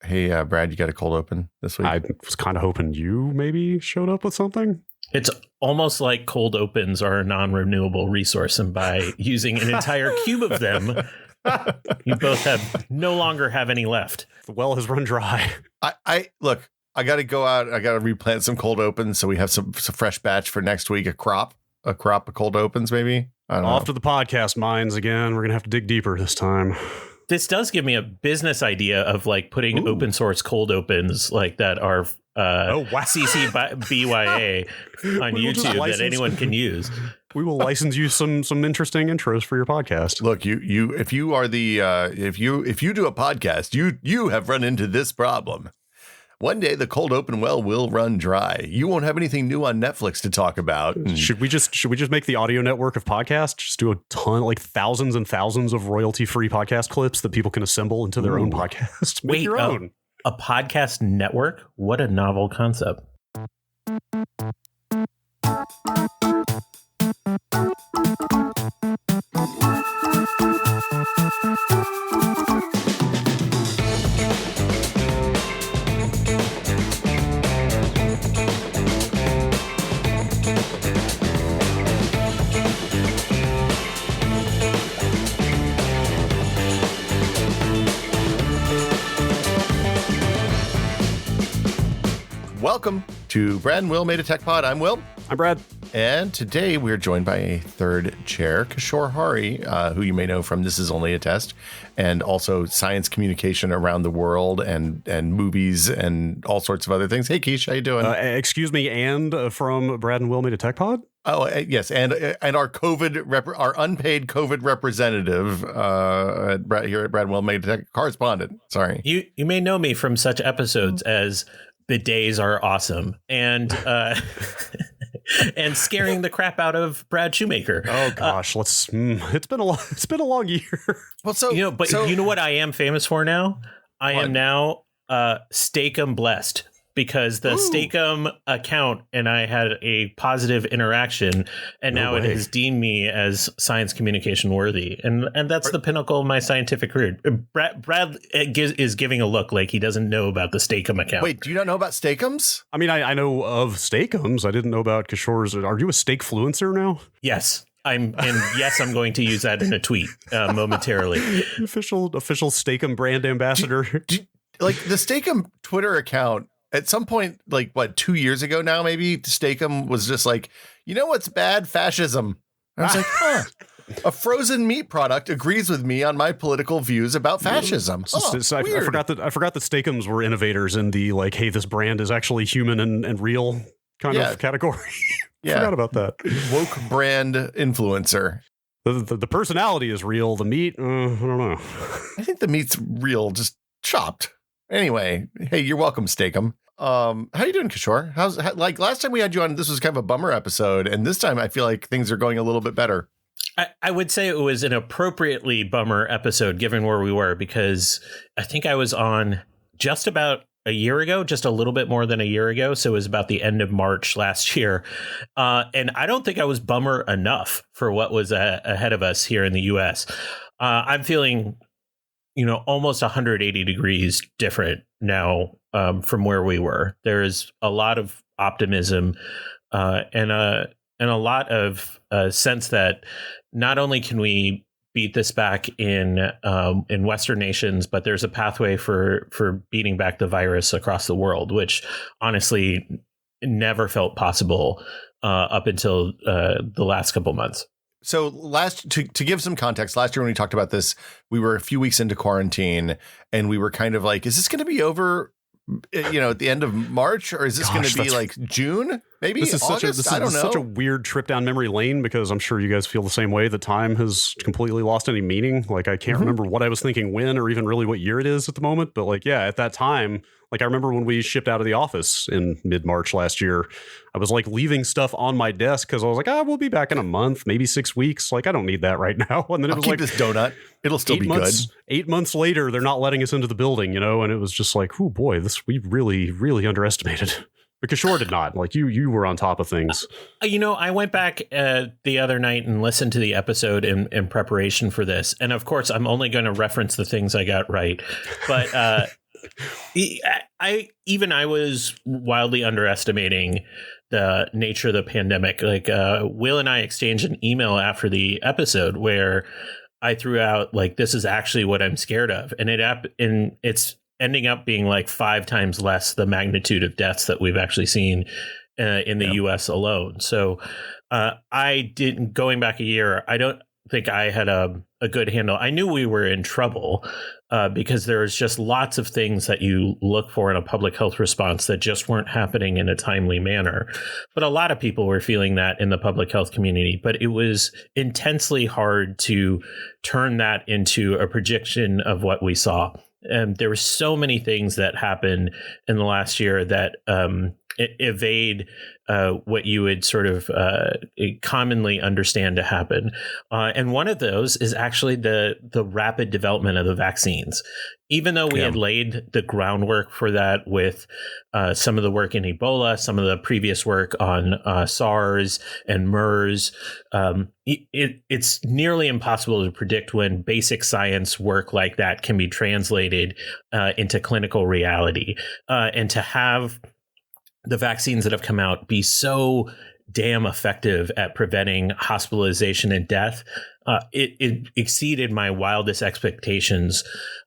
Hey, Brad, you got a cold open this week? I was kind of hoping you maybe showed up with something. It's almost like cold opens are a non-renewable resource, and by using an entire cube of them, you both no longer have any left. The well has run dry. I look, I got to go out. I got to replant some cold opens so we have some fresh batch for next week. A crop of cold opens, maybe. I don't know. Off to the podcast mines again. We're going to have to dig deeper this time. This does give me a business idea of like putting open source cold opens like that are CC BYA on YouTube that anyone can use. We will license you some interesting intros for your podcast. Look, if you are the if you do a podcast, you have run into this problem. One day the cold open well will run dry. You won't have anything new on Netflix to talk about. Should we just make the audio network of podcasts? Just do a ton, like thousands and thousands of royalty-free podcast clips that people can assemble into their own podcast. Make your own. A podcast network? What a novel concept. Welcome to Brad and Will Made a Tech Pod. I'm Will. I'm Brad. And today we're joined by a third chair, Kishore Hari, who you may know from This Is Only a Test, and also science communication around the world and movies and all sorts of other things. Hey, Kish, how you doing? Excuse me, and from Brad and Will Made a Tech Pod? Oh, yes, and our our unpaid COVID representative here at Brad and Will Made a Tech correspondent. Sorry. You may know me from such episodes as Bidets Are Awesome and and scaring the crap out of Brad Shoemaker. Oh gosh, it's been a long year. Well, so you know what I am famous for now? I am now Steakum blessed, because the Steakum account and I had a positive interaction, and now it has deemed me as science communication worthy, and that's the pinnacle of my scientific career. Brad is giving a look like he doesn't know about the Steakum account. Wait, do you not know about Steakums? I mean, I know of Steakums. I didn't know about Kishore's. Are you a steakfluencer now? Yes. I'm going to use that in a tweet momentarily. Official Steakum brand ambassador. Like the Steakum Twitter account. At some point, 2 years ago now, maybe Steakum was just like, you know what's bad? Fascism. And I was like, a frozen meat product agrees with me on my political views about fascism. So I forgot that Steakums were innovators in the hey, this brand is actually human and real kind of category. Forgot about that. Woke brand influencer. The personality is real. The meat, I don't know. I think the meat's real, just chopped. Anyway, hey, you're welcome, Steakum. How you doing, Kishore? How's last time we had you on, this was kind of a bummer episode, and this time I feel like things are going a little bit better. I would say it was an appropriately bummer episode given where we were, because I think I was on just about a year ago, just a little bit more than a year ago. So it was about the end of March last year. And I don't think I was bummer enough for what was ahead of us here in the US. I'm feeling almost 180 degrees different now from where we were. There is a lot of optimism and a lot of sense that not only can we beat this back in Western nations, but there's a pathway for beating back the virus across the world, which honestly never felt possible up until the last couple months. So to give some context, last year when we talked about this, we were a few weeks into quarantine and we were kind of like, is this going to be over, at the end of March, or is this going to be like June? Maybe this is August? I don't know. Such a weird trip down memory lane, because I'm sure you guys feel the same way. The time has completely lost any meaning. Like, I can't remember what I was thinking when, or even really what year it is at the moment. But at that time, I remember when we shipped out of the office in mid-March last year, I was leaving stuff on my desk because I was like, we'll be back in a month, maybe 6 weeks. I don't need that right now. And then it was keep this donut. It'll still be good. 8 months later, they're not letting us into the building, and it was just like, oh boy, we really, really underestimated. But Kishore did not. You were on top of things. I went back the other night and listened to the episode in preparation for this. And of course, I'm only going to reference the things I got right. But I was wildly underestimating the nature of the pandemic. Like Will and I exchanged an email after the episode where I threw out like, this is actually what I'm scared of. And it's ending up being like 5 times less the magnitude of deaths that we've actually seen in the US alone. So going back a year, I don't think I had a good handle. I knew we were in trouble because there was just lots of things that you look for in a public health response that just weren't happening in a timely manner. But a lot of people were feeling that in the public health community. But it was intensely hard to turn that into a prediction of what we saw. And there were so many things that happened in the last year that evade what you would sort of commonly understand to happen. And one of those is actually the rapid development of the vaccines. Even though we had laid the groundwork for that with some of the work in Ebola, some of the previous work on SARS and MERS, it's nearly impossible to predict when basic science work like that can be translated into clinical reality. And to have the vaccines that have come out be so damn effective at preventing hospitalization and death, it exceeded my wildest expectations.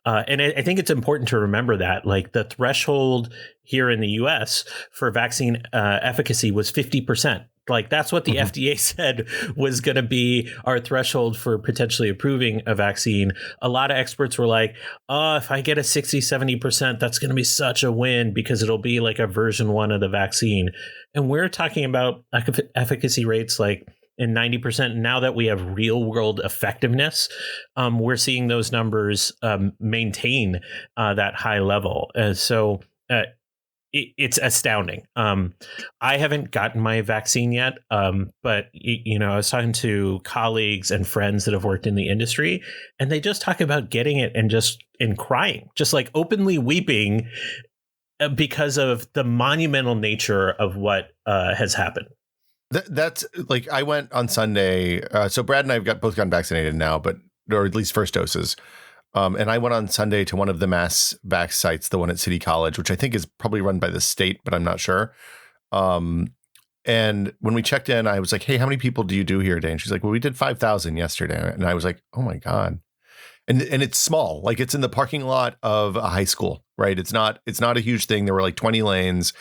And I think it's important to remember that, like, the threshold here in the US for vaccine efficacy was 50%. Like, that's what the FDA said was going to be our threshold for potentially approving a vaccine. A lot of experts were like, oh, if I get a 60, 70%, that's going to be such a win because it'll be like a version 1 of the vaccine. And we're talking about efficacy rates like in 90%. Now that we have real world effectiveness, we're seeing those numbers maintain that high level. So it's astounding. I haven't gotten my vaccine yet, but I was talking to colleagues and friends that have worked in the industry, and they just talk about getting it and crying, just like openly weeping because of the monumental nature of what has happened. That's like, I went on Sunday. So Brad and I have both gotten vaccinated now, or at least first doses. And I went on Sunday to one of the mass vax sites, the one at City College, which I think is probably run by the state, but I'm not sure. And when we checked in, I was like, hey, how many people do you do here today? And she's like, well, we did 5,000 yesterday. And I was like, oh my God. And it's small, like it's in the parking lot of a high school, right? It's not a huge thing. There were like 20 lanes.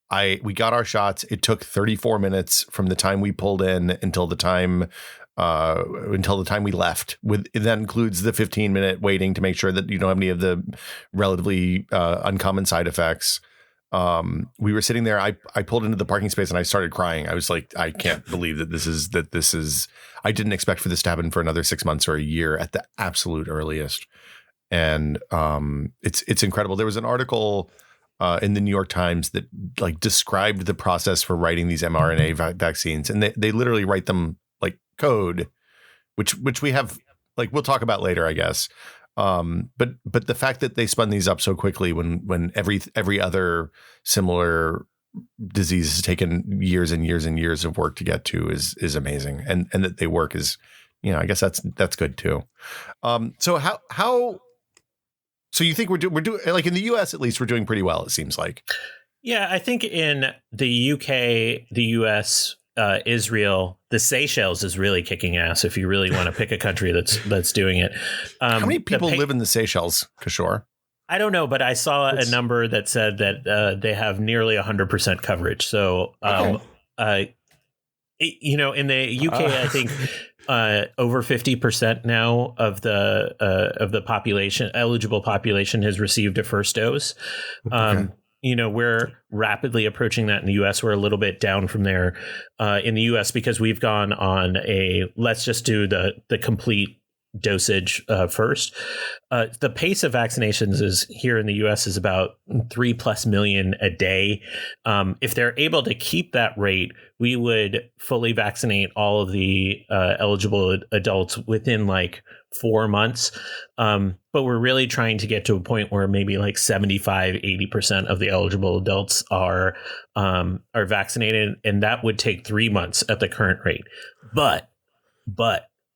We got our shots. It took 34 minutes from the time we pulled in until the time we left. That includes the 15-minute waiting to make sure that you don't have any of the relatively uncommon side effects. We were sitting there. I pulled into the parking space and I started crying. I was like, I can't believe that this is. I didn't expect for this to happen for another 6 months or a year at the absolute earliest. And it's incredible. There was an article in the New York Times that like described the process for writing these mRNA vaccines, and they literally write them like code, which we have, like, we'll talk about later, I guess. But the fact that they spun these up so quickly when every other similar disease has taken years and years and years of work to get to is amazing, and that they work is, I guess that's good too. So how. So you think we're doing, like in the US, at least we're doing pretty well, it seems like. Yeah, I think in the UK, the US, Israel, the Seychelles is really kicking ass if you really want to pick a country that's doing it. How many people live in the Seychelles, Kishore? I don't know, but I saw a number that said that they have nearly 100% coverage. So, in the UK, I think over 50% now of the population, eligible population, has received a first dose. We're rapidly approaching that in the US. We're a little bit down from there in the US because we've gone on let's just do the complete dosage first. The pace of vaccinations is here in the US is about 3+ million a day. If they're able to keep that rate, we would fully vaccinate all of the eligible adults within like 4 months. But we're really trying to get to a point where maybe like 75-80% of the eligible adults are vaccinated, and that would take 3 months at the current rate. But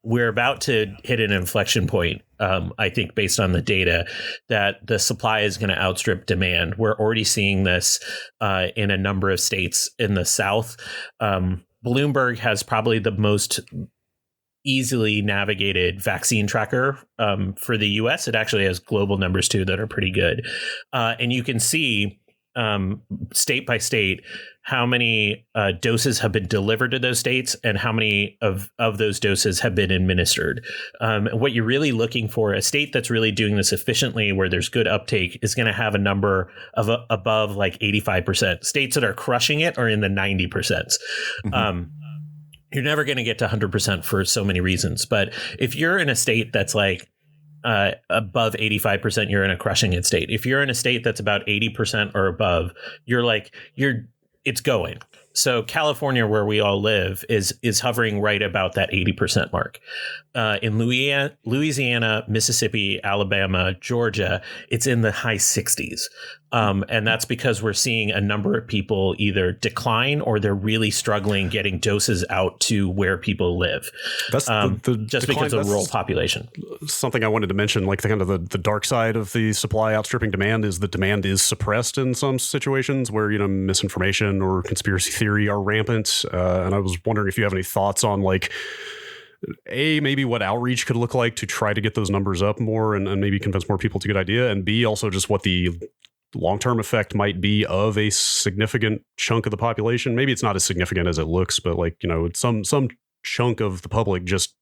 we're about to hit an inflection point I think based on the data, that the supply is going to outstrip demand. We're already seeing this in a number of states in the South. Bloomberg has probably the most easily navigated vaccine tracker for the US. It actually has global numbers too that are pretty good. And you can see state by state how many doses have been delivered to those states and how many of those doses have been administered. What you're really looking for, a state that's really doing this efficiently, where there's good uptake, is going to have a number of above like 85%. States that are crushing it are in the 90%. Mm-hmm. You're never going to get to 100% for so many reasons. But if you're in a state that's like above 85%, you're in a crushing it state. If you're in a state that's about 80% or above, it's going. So California, where we all live, is hovering right about that 80% mark. In Louisiana, Mississippi, Alabama, Georgia, it's in the high 60s. And that's because we're seeing a number of people either decline or they're really struggling getting doses out to where people live. That's just because of the rural population. Something I wanted to mention, like the dark side of the supply outstripping demand, is that demand is suppressed in some situations where, misinformation or conspiracy theory are rampant. And I was wondering if you have any thoughts on maybe what outreach could look like to try to get those numbers up more and maybe convince more people to get idea, and B, also just what the long-term effect might be of a significant chunk of the population. Maybe it's not as significant as it looks, but some chunk of the public just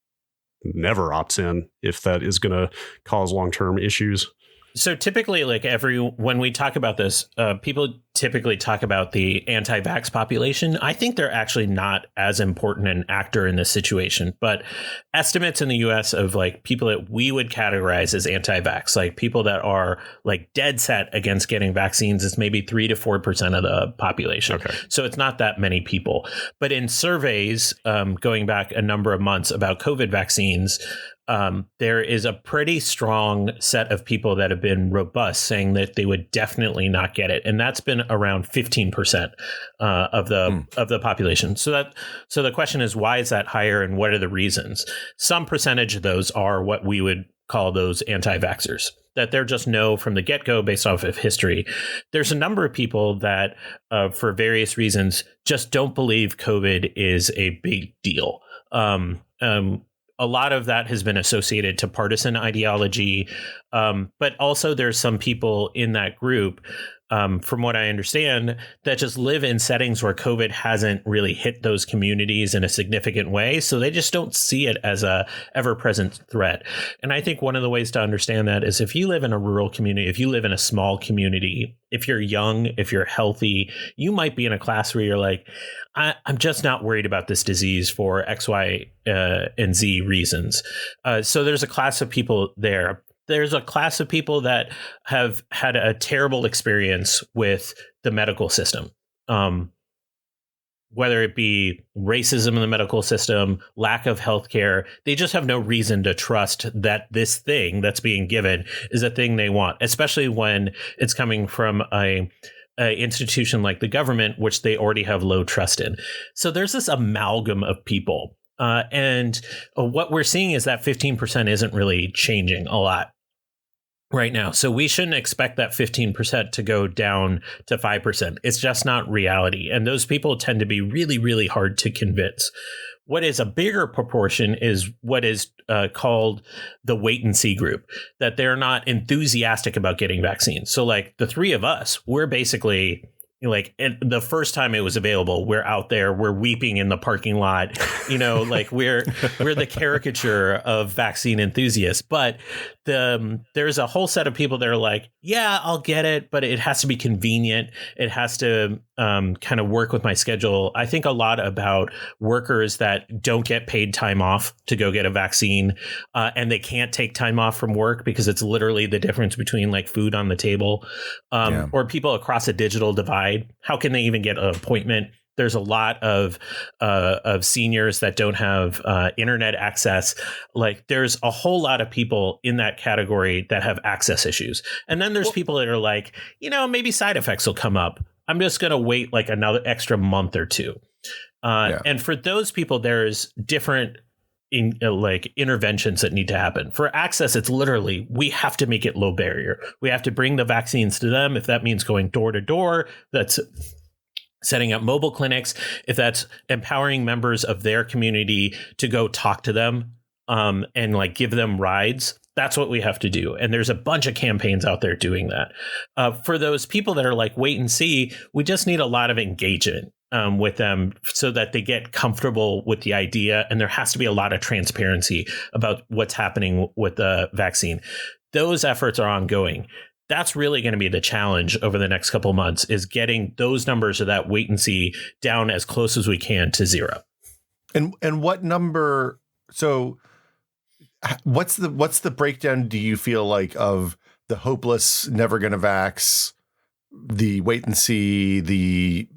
never opts in if that is going to cause long-term issues. So typically, when we talk about this, people typically talk about the anti-vax population. I think they're actually not as important an actor in this situation. But estimates in the U.S. of people that we would categorize as anti-vax, like people that are dead set against getting vaccines, is maybe 3 to 4% of the population. Okay. So it's not that many people. But in surveys going back a number of months about COVID vaccines, there is a pretty strong set of people that have been robust, saying that they would definitely not get it, and that's been around 15% of the population. So the question is, why is that higher, and what are the reasons? Some percentage of those are what we would call those anti-vaxxers, that they're just no from the get-go based off of history. There's a number of people that, for various reasons, just don't believe COVID is a big deal. A lot of that has been associated to partisan ideology, but also there's some people in that group, from what I understand, that just live in settings where COVID hasn't really hit those communities in a significant way. So they just don't see it as a ever-present threat. And I think one of the ways to understand that is, if you live in a rural community, if you live in a small community, if you're young, if you're healthy, you might be in a class where you're like, I'm just not worried about this disease for X, Y, and Z reasons. So there's a class of people there. There's a class of people that have had a terrible experience with the medical system, whether it be racism in the medical system, lack of healthcare. They just have no reason to trust that this thing that's being given is a thing they want, especially when it's coming from a institution like the government, which they already have low trust in. So there's this amalgam of people. And what we're seeing is that 15% isn't really changing a lot right now. So we shouldn't expect that 15% to go down to 5%. It's just not reality. And those people tend to be really, really hard to convince. What is a bigger proportion is what is called the wait and see group, that they're not enthusiastic about getting vaccines. So the three of us, we're basically the first time it was available, we're out there, we're weeping in the parking lot, we're the caricature of vaccine enthusiasts. But there's a whole set of people that are like, yeah, I'll get it, but it has to be convenient. It has to kind of work with my schedule. I think a lot about workers that don't get paid time off to go get a vaccine, and they can't take time off from work because it's literally the difference between food on the table, or people across a digital divide. How can they even get an appointment? There's a lot of seniors that don't have internet access. There's a whole lot of people in that category that have access issues. And then there's people that are like, maybe side effects will come up. I'm just going to wait another extra month or two. And for those people, there's different like interventions that need to happen. For access, it's literally, we have to make it low barrier. We have to bring the vaccines to them. If that means going door to door, that's setting up mobile clinics. If that's empowering members of their community to go talk to them and like give them rides, that's what we have to do. And there's a bunch of campaigns out there doing that. For those people that are like, wait and see, we just need a lot of engagement with them so that they get comfortable with the idea. And there has to be a lot of transparency about what's happening with the vaccine. Those efforts are ongoing. That's really going to be the challenge over the next couple of months, is getting those numbers of that wait and see down as close as we can to zero. And what number? So what's the breakdown, do you feel like, of the hopeless, never going to vax, the wait and see, the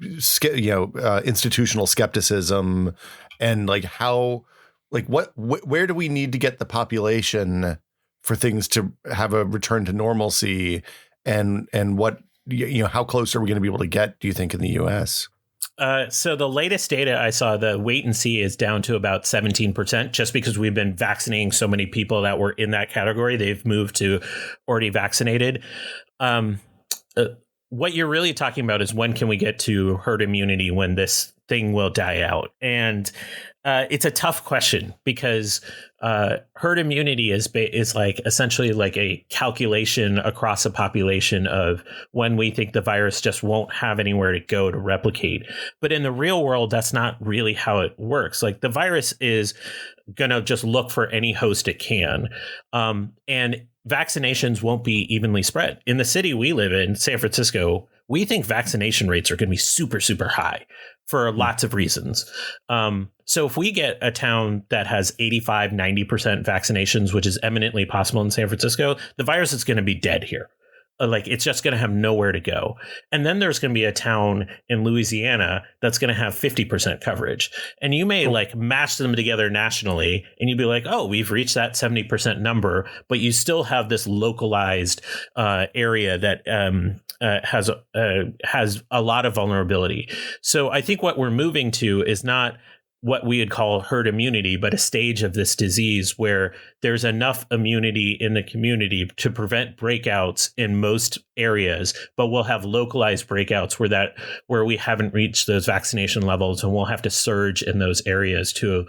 institutional skepticism, and like how, like where do we need to get the population for things to have a return to normalcy, and what, how close are we going to be able to get, do you think, in the US? So the latest data I saw, the wait and see is down to about 17%, just because we've been vaccinating so many people that were in that category. They've moved to already vaccinated. What you're really talking about is, when can we get to herd immunity, when this thing will die out? And it's a tough question, because herd immunity is like essentially like a calculation across a population of when we think the virus just won't have anywhere to go to replicate. But in the real world, that's not really how it works. Like, the virus is going to just look for any host it can. And vaccinations won't be evenly spread. In the city we live in, San Francisco, we think vaccination rates are going to be super, super high for lots of reasons. So if we get a town that has 85, 90% vaccinations, which is eminently possible in San Francisco, the virus is going to be dead here. Like, it's just going to have nowhere to go. And then there's going to be a town in Louisiana that's going to have 50% coverage. And you may like match them together nationally, and you'd be like, oh, we've reached that 70% number, but you still have this localized area that has a lot of vulnerability. So I think what we're moving to is not what we would call herd immunity, but a stage of this disease where there's enough immunity in the community to prevent breakouts in most areas, but we'll have localized breakouts where we haven't reached those vaccination levels, and we'll have to surge in those areas to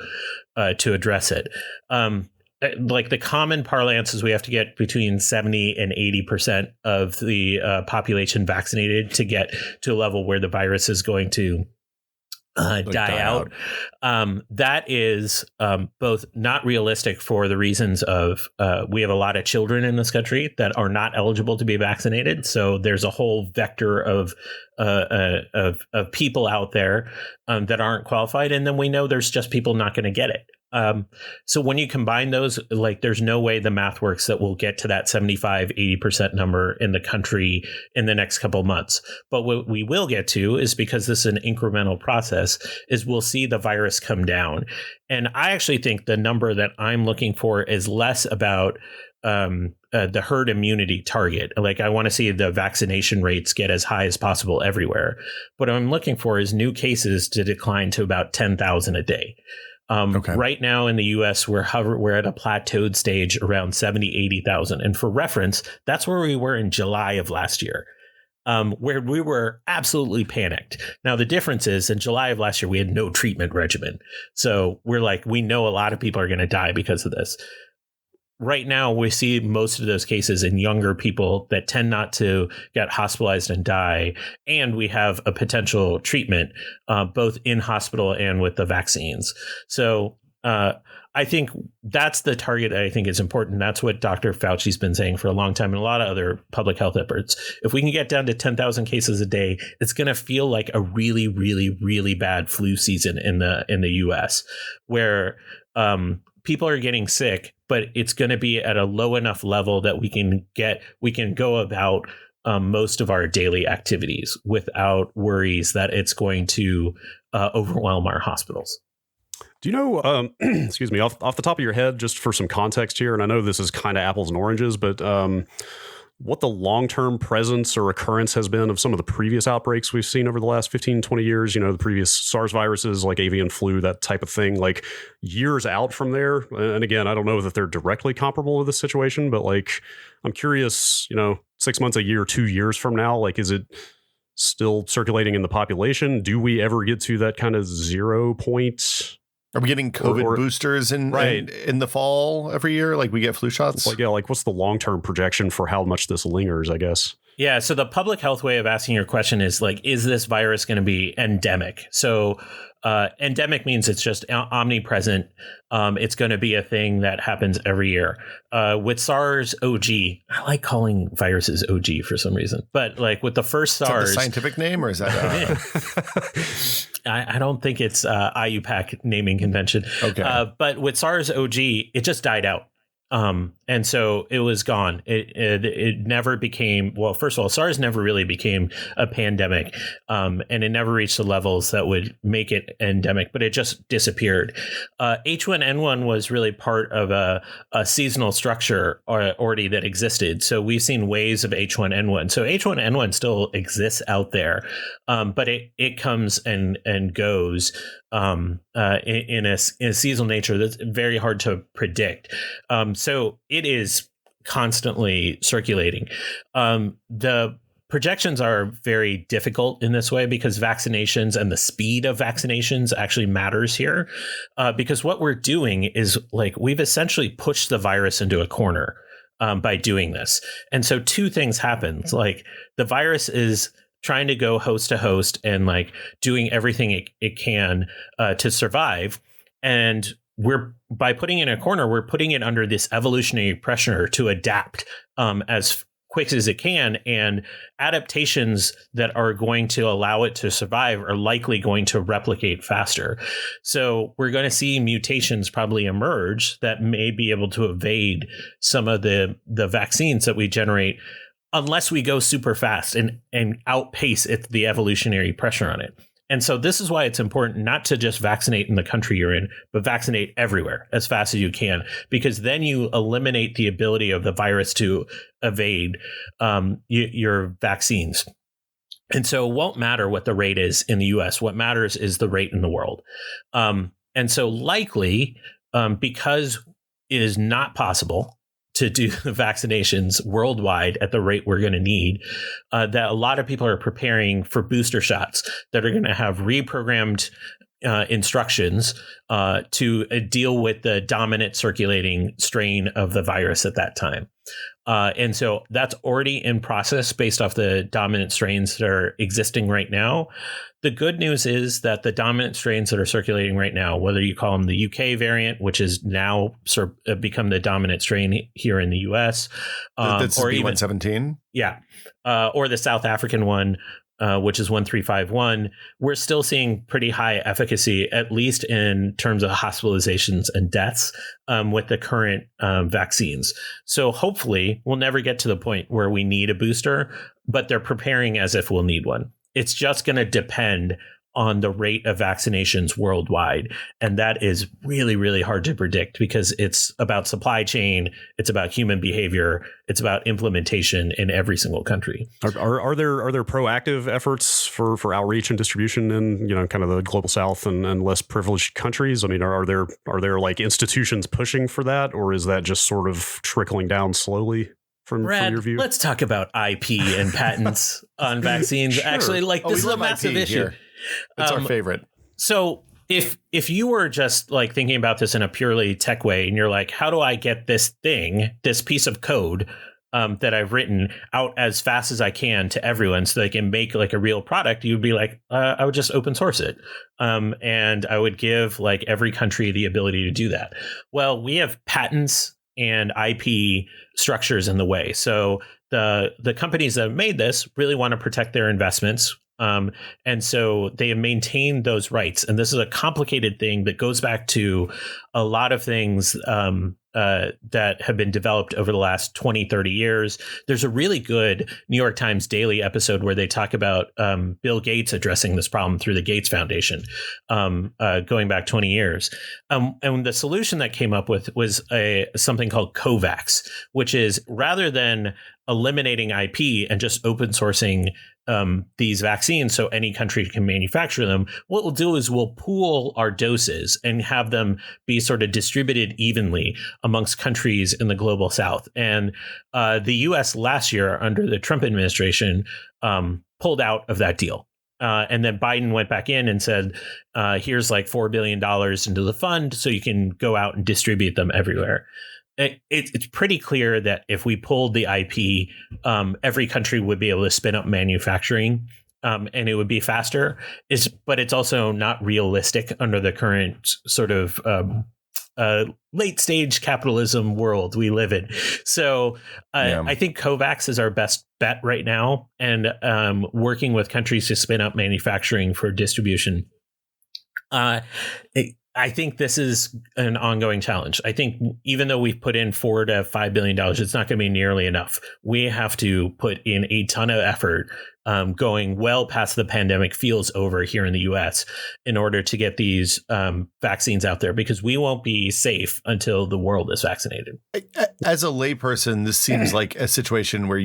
address it. Like, the common parlance is we have to get between 70 and 80% of the population vaccinated to get to a level where the virus is going to die out. That is both not realistic for the reasons of we have a lot of children in this country that are not eligible to be vaccinated. So there's a whole vector of people out there that aren't qualified. And then we know there's just people not going to get it. So when you combine those, like, there's no way the math works that we'll get to that 75, 80% number in the country in the next couple of months. But what we will get to is, because this is an incremental process, is we'll see the virus come down. And I actually think the number that I'm looking for is less about the herd immunity target. Like, I want to see the vaccination rates get as high as possible everywhere. What I'm looking for is new cases to decline to about 10,000 a day. Right now in the US, we're at a plateaued stage around 70, 80,000. And for reference, that's where we were in July of last year, where we were absolutely panicked. Now, the difference is, in July of last year, we had no treatment regimen. So we're like, we know a lot of people are going to die because of this. Right now, we see most of those cases in younger people that tend not to get hospitalized and die. And we have a potential treatment both in hospital and with the vaccines. So I think that's the target I think is important. That's what Dr. Fauci's been saying for a long time, and a lot of other public health experts. If we can get down to 10,000 cases a day, it's going to feel like a really, really, really bad flu season in the US, where people are getting sick, but it's going to be at a low enough level that we can go about most of our daily activities without worries that it's going to overwhelm our hospitals. Do you know, excuse me, off the top of your head, just for some context here, and I know this is kind of apples and oranges, but what the long-term presence or occurrence has been of some of the previous outbreaks we've seen over the last 15, 20 years, the previous SARS viruses like avian flu, that type of thing, like years out from there. And again, I don't know that they're directly comparable to this situation, but like, I'm curious, 6 months, a year, 2 years from now, like, is it still circulating in the population? Do we ever get to that kind of 0 point? Are we getting COVID boosters in the fall every year? Like we get flu shots? Like, what's the long-term projection for how much this lingers, I guess? Yeah. So the public health way of asking your question is like, is this virus going to be endemic? So endemic means it's just omnipresent. It's going to be a thing that happens every year. With SARS OG, I like calling viruses OG for some reason, but like with the first SARS, is that the scientific name or is that? I don't think it's IUPAC naming convention. Okay. But with SARS OG, it just died out. And so it was gone. It never became, well, first of all, SARS never really became a pandemic, and it never reached the levels that would make it endemic, but it just disappeared. H1N1 was really part of a seasonal structure already that existed. So we've seen waves of H1N1. So H1N1 still exists out there, but it comes and goes in a seasonal nature that's very hard to predict. So it is constantly circulating. The projections are very difficult in this way because vaccinations and the speed of vaccinations actually matters here. Because what we're doing is like we've essentially pushed the virus into a corner by doing this. And so two things happen. Like the virus is trying to go host to host and like doing everything it can to survive. And by putting it in a corner, we're putting it under this evolutionary pressure to adapt as quick as it can. And adaptations that are going to allow it to survive are likely going to replicate faster. So we're going to see mutations probably emerge that may be able to evade some of the vaccines that we generate unless we go super fast and outpace the evolutionary pressure on it. And so this is why it's important not to just vaccinate in the country you're in, but vaccinate everywhere as fast as you can, because then you eliminate the ability of the virus to evade your vaccines. And so it won't matter what the rate is in the US. What matters is the rate in the world. And so likely, because it is not possible to do the vaccinations worldwide at the rate we're going to need, that a lot of people are preparing for booster shots that are going to have reprogrammed instructions to deal with the dominant circulating strain of the virus at that time. And so that's already in process based off the dominant strains that are existing right now. The good news is that the dominant strains that are circulating right now, whether you call them the UK variant, which is now become the dominant strain here in the US, or even B117, or the South African one, which is 1351, we're still seeing pretty high efficacy, at least in terms of hospitalizations and deaths with the current vaccines. So hopefully we'll never get to the point where we need a booster, but they're preparing as if we'll need one. It's just going to depend on the rate of vaccinations worldwide. And that is really, really hard to predict because it's about supply chain. It's about human behavior. It's about implementation in every single country. Are there proactive efforts for outreach and distribution in, kind of the global South and less privileged countries? I mean, are there like institutions pushing for that, or is that just sort of trickling down slowly? From your view, let's talk about IP and patents on vaccines. Sure. Actually, this is a massive issue. Here. It's our favorite. So if you were just like thinking about this in a purely tech way, and you're like, how do I get this piece of code that I've written out as fast as I can to everyone so they can make like a real product, you'd be like, I would just open source it. And I would give like every country the ability to do that. Well, we have patents and IP structures in the way. So the companies that have made this really want to protect their investments And so they have maintained those rights. And this is a complicated thing that goes back to a lot of things that have been developed over the last 20, 30 years. There's a really good New York Times Daily episode where they talk about Bill Gates addressing this problem through the Gates Foundation, going back 20 years. And the solution that came up with was something called COVAX, which is rather than eliminating IP and just open sourcing these vaccines so any country can manufacture them, what we'll do is we'll pool our doses and have them be sort of distributed evenly amongst countries in the global south. And the U.S. last year under the Trump administration pulled out of that deal. And then Biden went back in and said, here's like $4 billion into the fund so you can go out and distribute them everywhere. It's pretty clear that if we pulled the IP, every country would be able to spin up manufacturing, and it would be faster. But it's also not realistic under the current sort of late stage capitalism world we live in. So I think COVAX is our best bet right now, and working with countries to spin up manufacturing for distribution. I think this is an ongoing challenge. I think even though we've put in $4 to $5 billion, it's not going to be nearly enough. We have to put in a ton of effort going well past the pandemic feels over here in the U.S. in order to get these vaccines out there, because we won't be safe until the world is vaccinated. As a layperson, this seems like a situation where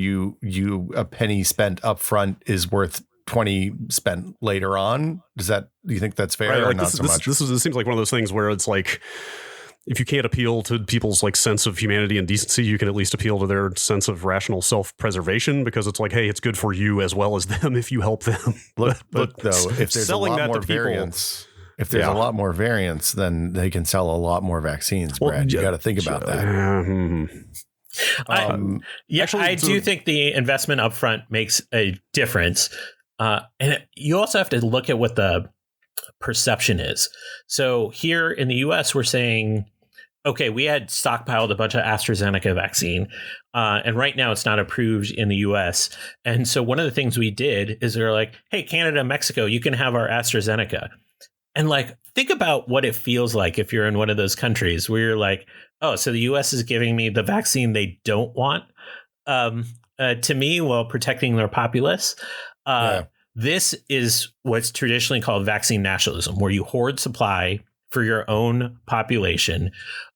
a penny spent up front is worth 20 spent later on. Do you think that's fair? Right, or like not this, so this, much? This seems like one of those things where it's like, if you can't appeal to people's like sense of humanity and decency, you can at least appeal to their sense of rational self-preservation, because it's like, hey, it's good for you as well as them if you help them. Look though, if there's a lot more variance, a lot more variance, then they can sell a lot more vaccines, Brad. You got to think about that. I do think the investment upfront makes a difference. And you also have to look at what the perception is. So here in the US, we're saying, okay, we had stockpiled a bunch of AstraZeneca vaccine, and right now it's not approved in the US. And so one of the things we did is they're like, hey, Canada, Mexico, you can have our AstraZeneca. And like, think about what it feels like if you're in one of those countries where you're like, oh, so the US is giving me the vaccine they don't want to me while protecting their populace. This is what's traditionally called vaccine nationalism, where you hoard supply for your own population.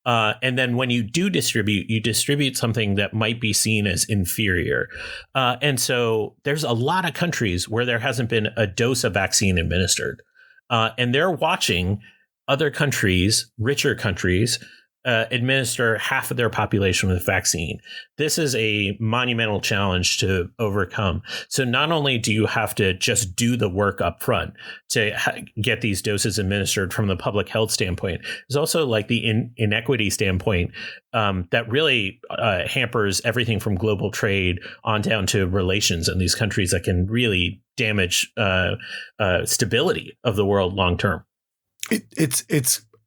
And then when you do distribute, you distribute something that might be seen as inferior. And so there's a lot of countries where there hasn't been a dose of vaccine administered. And they're watching other countries, richer countries, administer half of their population with vaccine. This is a monumental challenge to overcome. So not only do you have to just do the work up front to get these doses administered from the public health standpoint, there's also like the inequity standpoint that really hampers everything from global trade on down to relations in these countries that can really damage stability of the world long term.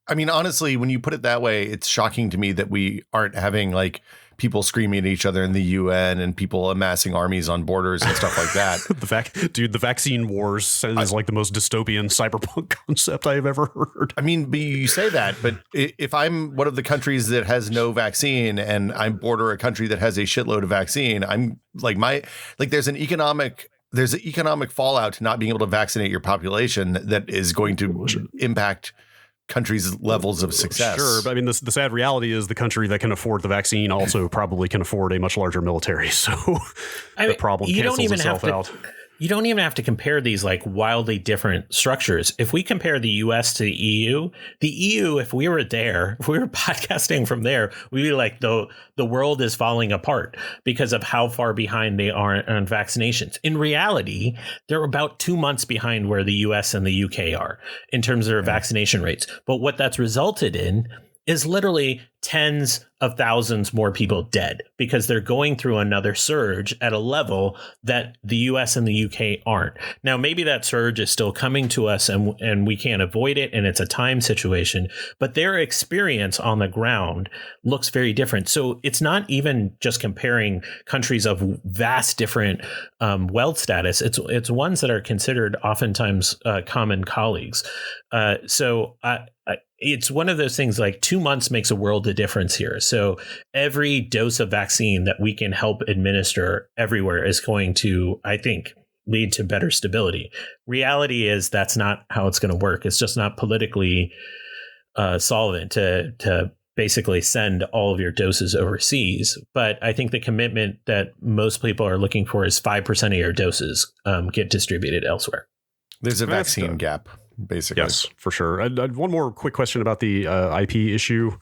I mean, honestly, when you put it that way, it's shocking to me that we aren't having like people screaming at each other in the UN and people amassing armies on borders and stuff like that. The vaccine wars sounds like the most dystopian cyberpunk concept I've ever heard. I mean, but you say that, but if I'm one of the countries that has no vaccine and I border a country that has a shitload of vaccine, I'm like there's an economic fallout to not being able to vaccinate your population that is going to impact countries' levels of success. Sure, but I mean, the sad reality is the country that can afford the vaccine also probably can afford a much larger military. So the problem cancels itself out. You don't even have to compare these like wildly different structures. If we compare the US to the EU, if we were podcasting from there, we'd be like, the world is falling apart because of how far behind they are on vaccinations. In reality, they're about 2 months behind where the US and the UK are in terms of their vaccination rates. But what that's resulted in is literally tens of thousands more people dead because they're going through another surge at a level that the US and the UK aren't. Now, maybe that surge is still coming to us and we can't avoid it, and it's a time situation, but their experience on the ground looks very different. So it's not even just comparing countries of vast different wealth status. It's ones that are considered oftentimes common colleagues. It's one of those things like 2 months makes a world of difference here. So every dose of vaccine that we can help administer everywhere is going to, I think, lead to better stability. Reality is that's not how it's going to work. It's just not politically solvent to basically send all of your doses overseas. But I think the commitment that most people are looking for is 5% of your doses get distributed elsewhere. There's a vaccine gap, basically. Yes, for sure. I'd one more quick question about the IP issue.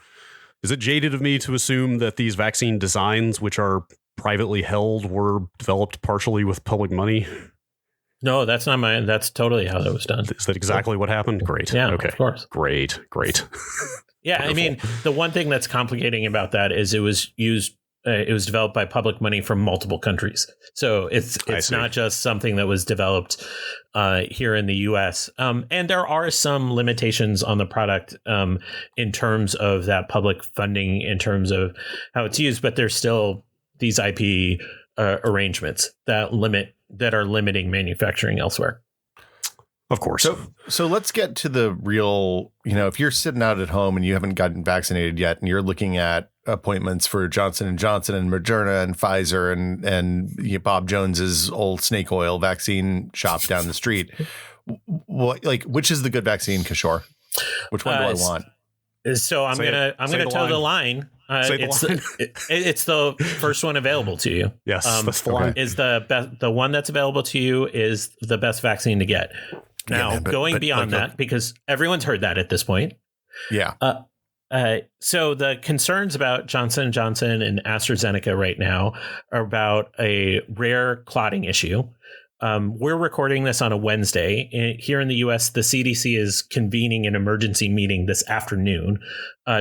Is it jaded of me to assume that these vaccine designs, which are privately held, were developed partially with public money? No, that's not that's totally how that was done. Is that exactly what happened? Great. Yeah, okay. Of course. Great. Yeah, Wonderful. I mean, the one thing that's complicating about that is it was developed by public money from multiple countries. So it's not just something that was developed here in the US. And there are some limitations on the product in terms of that public funding, in terms of how it's used, but there's still these IP arrangements that are limiting manufacturing elsewhere. Of course. So let's get to the real, if you're sitting out at home and you haven't gotten vaccinated yet and you're looking at appointments for Johnson & Johnson and Moderna and Pfizer and Bob Jones's old snake oil vaccine shop down the street, which is the good vaccine, Kishore? Which one do I want? So I'm gonna toe the line. It's the first one available to you. Yes, that's the line. Is the best. The one that's available to you is the best vaccine to get. Now, going beyond that, because everyone's heard that at this point. Yeah. So the concerns about Johnson & Johnson and AstraZeneca right now are about a rare clotting issue. We're recording this on a Wednesday. Here in the U.S., the CDC is convening an emergency meeting this afternoon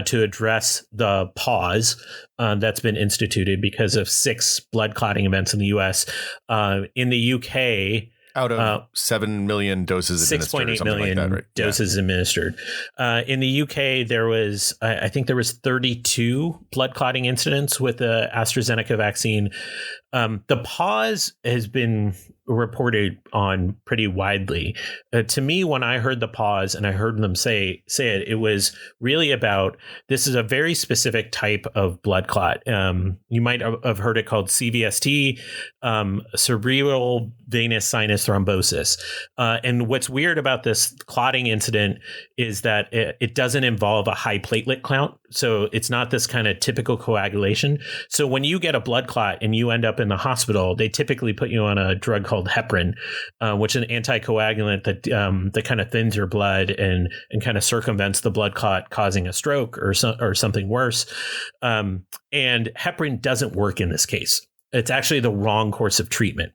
to address the pause that's been instituted because of 6 blood clotting events in the U.S. In the U.K., out of 7 million doses administered, 6.8 million like that, right? doses administered. In the UK, there was, I think there was 32 blood clotting incidents with the AstraZeneca vaccine. The pause has been reported on pretty widely. To me, when I heard the pause and I heard them say it, it was really about, this is a very specific type of blood clot. You might have heard it called CVST, cerebral venous sinus thrombosis. And what's weird about this clotting incident is that it doesn't involve a high platelet count. So it's not this kind of typical coagulation. So when you get a blood clot and you end up in the hospital, they typically put you on a drug called heparin, which is an anticoagulant that kind of thins your blood and kind of circumvents the blood clot causing a stroke or something worse. And heparin doesn't work in this case. It's actually the wrong course of treatment.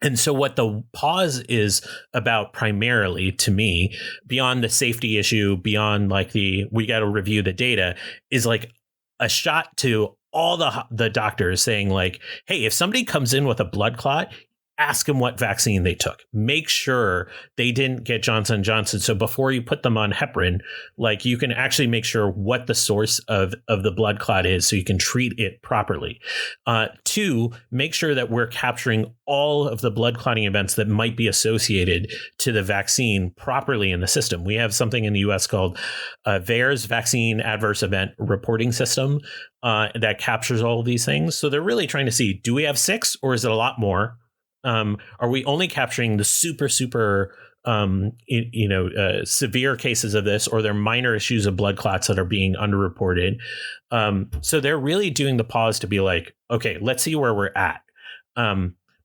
And so what the pause is about primarily, to me, beyond the safety issue, beyond like we got to review the data, is like a shot to all the doctors saying like, hey, if somebody comes in with a blood clot, ask them what vaccine they took. Make sure they didn't get Johnson & Johnson. So before you put them on heparin, like you can actually make sure what the source of the blood clot is so you can treat it properly. 2, make sure that we're capturing all of the blood clotting events that might be associated to the vaccine properly in the system. We have something in the US called VAERS, Vaccine Adverse Event Reporting System, that captures all of these things. So they're really trying to see, do we have 6 or is it a lot more? Are we only capturing the super severe cases of this, or they're minor issues of blood clots that are being underreported? So they're really doing the pause to be like, okay, let's see where we're at.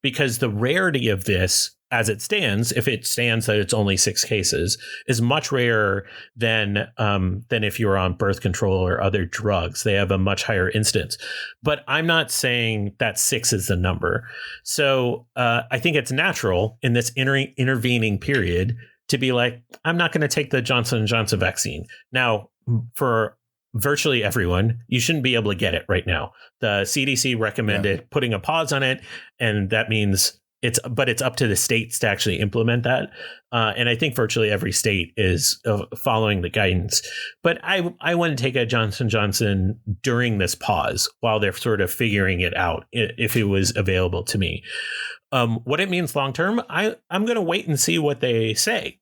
Because the rarity of this, as it stands, if it stands that it's only 6 cases, is much rarer than if you were on birth control or other drugs. They have a much higher incidence. But I'm not saying that 6 is the number. So I think it's natural in this intervening period to be like, I'm not going to take the Johnson & Johnson vaccine. Now, for virtually everyone, you shouldn't be able to get it right now. The CDC recommended putting a pause on it, and that means it's up to the states to actually implement that. And I think virtually every state is following the guidance. But I want to take a Johnson & Johnson during this pause while they're sort of figuring it out, if it was available to me. What it means long term, I'm going to wait and see what they say.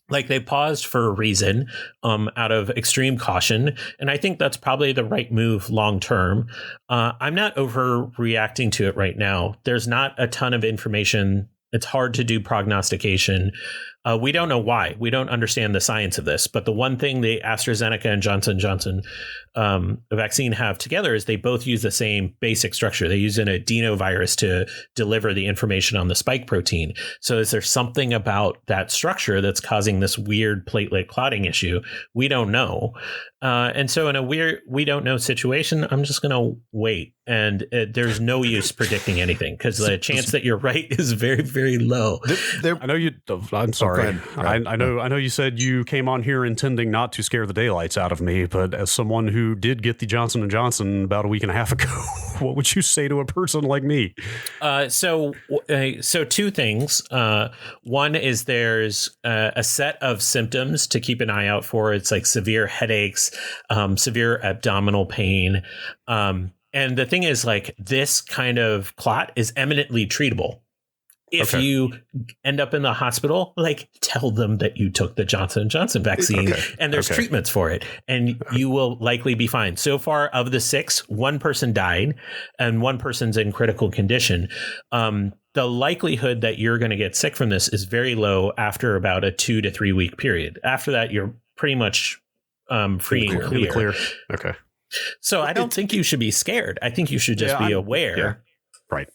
Like, they paused for a reason, out of extreme caution. And I think that's probably the right move long term. I'm not overreacting to it right now. There's not a ton of information. It's hard to do prognostication. We don't know why. We don't understand the science of this. But the one thing the AstraZeneca and Johnson & Johnson vaccine have together is they both use the same basic structure. They use an adenovirus to deliver the information on the spike protein. So is there something about that structure that's causing this weird platelet clotting issue? We don't know. And so in a weird, we don't know situation, I'm just going to wait. And there's no use predicting anything because the chance that you're right is very, very low. I know you. I'm sorry. Go ahead. I know you said you came on here intending not to scare the daylights out of me, but as someone who did get the Johnson & Johnson about a week and a half ago, what would you say to a person like me? So two things. One is there's a set of symptoms to keep an eye out for. It's like severe headaches, severe abdominal pain. And the thing is, like, this kind of clot is eminently treatable. If you end up in the hospital, like, tell them that you took the Johnson & Johnson vaccine and there's treatments for it and you will likely be fine. So far, of the 6, 1 person died and 1 person's in critical condition. The likelihood that you're going to get sick from this is very low after about a 2 to 3 week period. After that, you're pretty much free and clear. Okay. So I don't think you should be scared. I think you should just be aware. Yeah. Right.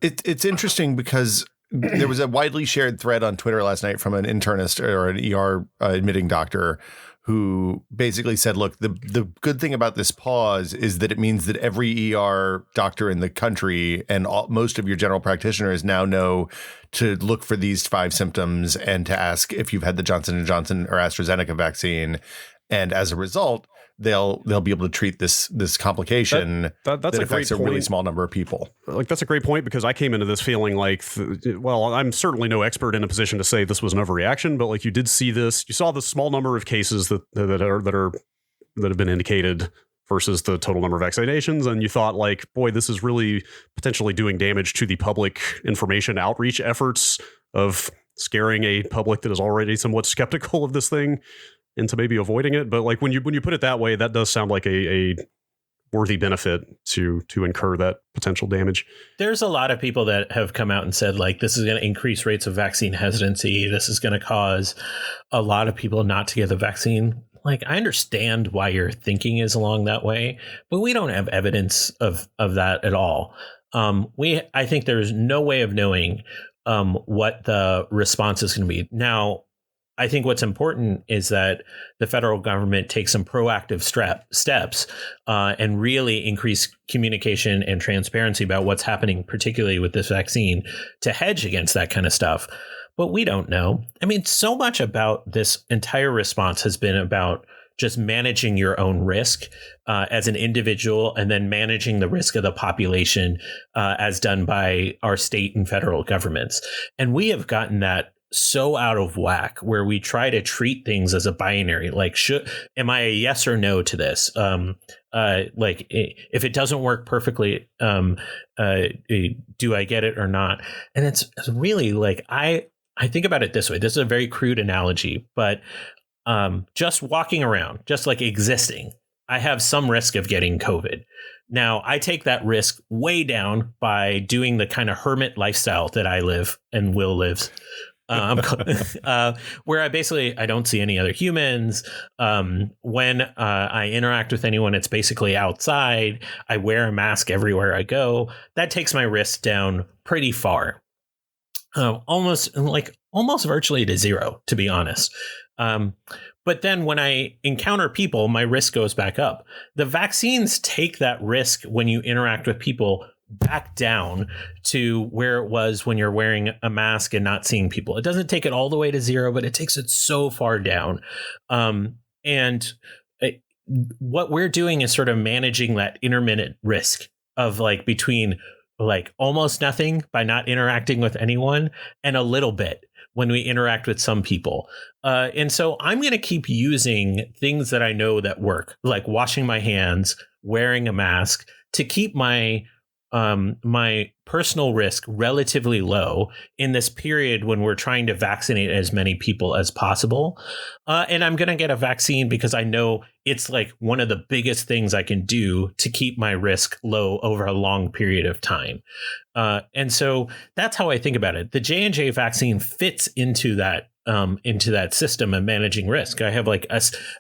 It's interesting because there was a widely shared thread on Twitter last night from an internist or an ER admitting doctor who basically said, look, the good thing about this pause is that it means that every ER doctor in the country and most of your general practitioners now know to look for these 5 symptoms and to ask if you've had the Johnson & Johnson or AstraZeneca vaccine. And as a result, they'll be able to treat this complication that affects a really small number of people. Like, that's a great point, because I came into this feeling like, well, I'm certainly no expert in a position to say this was an overreaction, but like, you did see this, you saw the small number of cases that have been indicated versus the total number of vaccinations, and you thought, like, boy, this is really potentially doing damage to the public information outreach efforts of scaring a public that is already somewhat skeptical of this thing into maybe avoiding it. But like, when you put it that way, that does sound like a worthy benefit to incur that potential damage. There's a lot of people that have come out and said, like, this is going to increase rates of vaccine hesitancy. This is going to cause a lot of people not to get the vaccine. Like, I understand why your thinking is along that way, but we don't have evidence of that at all. I think there's no way of knowing what the response is going to be. Now, I think what's important is that the federal government takes some proactive steps and really increase communication and transparency about what's happening, particularly with this vaccine, to hedge against that kind of stuff. But we don't know. I mean, so much about this entire response has been about just managing your own risk as an individual, and then managing the risk of the population as done by our state and federal governments. And we have gotten that so out of whack, where we try to treat things as a binary, like, am I a yes or no to this? Like, if it doesn't work perfectly, do I get it or not? And it's really, like, I think about it this way. This is a very crude analogy, but just walking around, just like existing, I have some risk of getting COVID. Now, I take that risk way down by doing the kind of hermit lifestyle that I live and Will lives. Where I don't see any other humans. When I interact with anyone, it's basically outside. I wear a mask everywhere I go. That takes my risk down pretty far, almost virtually to zero, to be honest. But then when I encounter people, my risk goes back up. The vaccines take that risk when you interact with people back down to where it was when you're wearing a mask and not seeing people. It doesn't take it all the way to zero, but it takes it so far down. And what we're doing is sort of managing that intermittent risk of like between like almost nothing by not interacting with anyone and a little bit when we interact with some people. And so I'm going to keep using things that I know that work, like washing my hands, wearing a mask, to keep my my personal risk relatively low in this period when we're trying to vaccinate as many people as possible. And I'm going to get a vaccine because I know it's like one of the biggest things I can do to keep my risk low over a long period of time. And so that's how I think about it. The J&J vaccine fits into that system of managing risk. I have like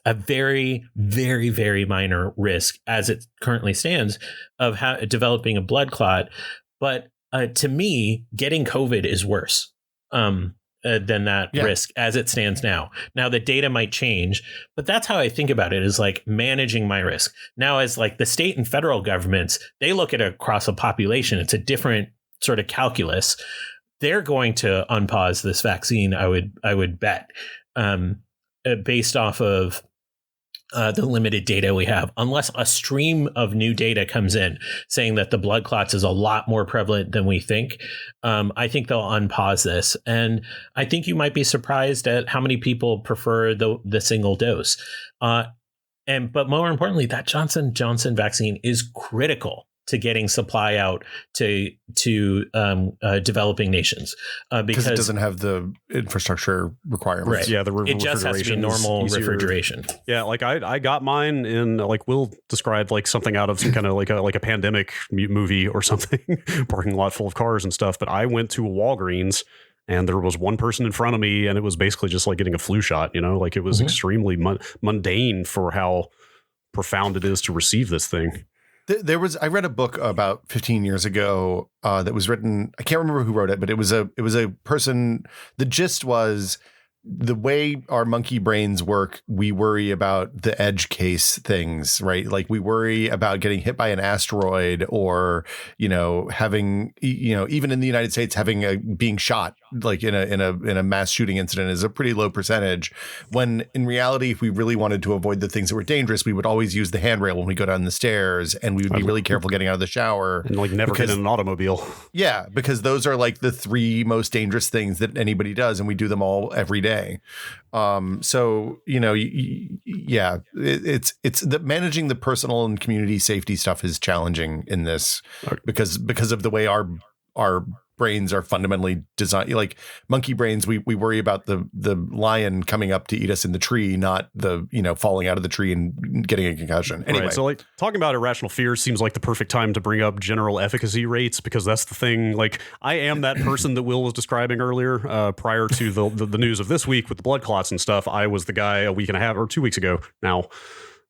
a very, very, very minor risk as it currently stands of developing a blood clot. But to me, getting COVID is worse than that risk as it stands now. Now, the data might change, but that's how I think about it, is like managing my risk. Now, as like the state and federal governments, they look at it across a population. It's a different sort of calculus. They're going to unpause this vaccine, I would bet, based off of the limited data we have, unless a stream of new data comes in saying that the blood clots is a lot more prevalent than we think. I think they'll unpause this. And I think you might be surprised at how many people prefer the single dose. But more importantly, that Johnson & Johnson vaccine is critical to getting supply out to developing nations because it doesn't have the infrastructure requirements. Right. Yeah, it just has to be normal refrigeration. Yeah, like I got mine in, like Will described, like something out of some kind of like a pandemic movie or something, parking lot full of cars and stuff. But I went to a Walgreens and there was one person in front of me, and it was basically just like getting a flu shot. You know, like it was extremely mundane for how profound it is to receive this thing. I read a book about 15 years ago that was written. I can't remember who wrote it, but it was a person. The gist was, the way our monkey brains work, we worry about the edge case things, right? Like we worry about getting hit by an asteroid, or, having, even in the United States, being shot, like in a mass shooting incident, is a pretty low percentage. When in reality, if we really wanted to avoid the things that were dangerous, we would always use the handrail when we go down the stairs, and we would be really careful getting out of the shower and like never get in an automobile. Yeah, because those are like the three most dangerous things that anybody does, and we do them all every day. So, it's the managing the personal and community safety stuff is challenging in this because of the way our brains are fundamentally designed. Like monkey brains, we worry about the lion coming up to eat us in the tree, not the, falling out of the tree and getting a concussion. Anyway. Right, so like talking about irrational fear seems like the perfect time to bring up general efficacy rates, because that's the thing. Like I am that person that Will was describing earlier, prior to the news of this week with the blood clots and stuff. I was the guy a week and a half or 2 weeks ago now,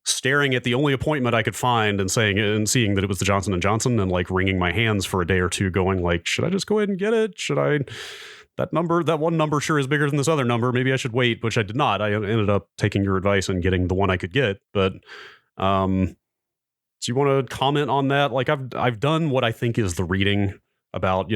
staring at the only appointment I could find and seeing that it was the Johnson & Johnson, and like wringing my hands for a day or two, going like, should I just go ahead and get it? Should I? That one number sure is bigger than this other number. Maybe I should wait, which I did not. I ended up taking your advice and getting the one I could get. But do you want to comment on that? Like I've done what I think is the reading about,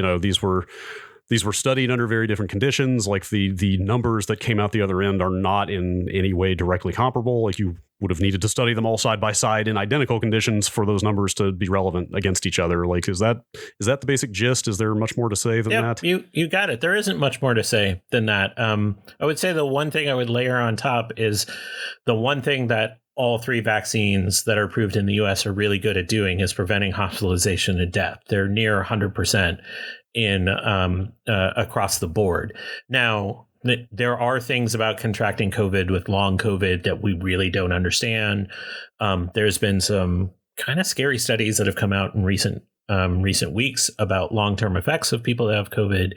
these were studied under very different conditions. Like the numbers that came out the other end are not in any way directly comparable. Like you would have needed to study them all side by side in identical conditions for those numbers to be relevant against each other. Like, is that the basic gist? Is there much more to say than that? You got it. There isn't much more to say than that. I would say the one thing I would layer on top is the one thing that all three vaccines that are approved in the US are really good at doing is preventing hospitalization and death. They're near 100% in across the board. Now, there are things about contracting COVID with long COVID that we really don't understand. There's been some kind of scary studies that have come out in recent weeks about long-term effects of people that have COVID.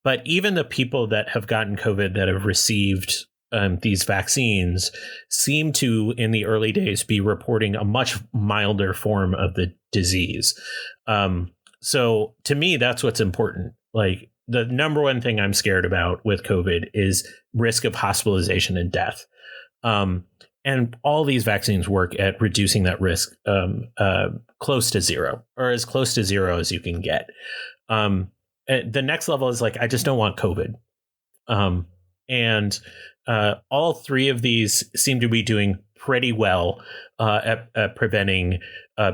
But even the people that have gotten COVID that have received these vaccines seem to, in the early days, be reporting a much milder form of the disease. So to me, that's what's important. Like the number one thing I'm scared about with COVID is risk of hospitalization and death. And all these vaccines work at reducing that risk close to zero, or as close to zero as you can get. The next level is like, I just don't want COVID. And all three of these seem to be doing pretty well at preventing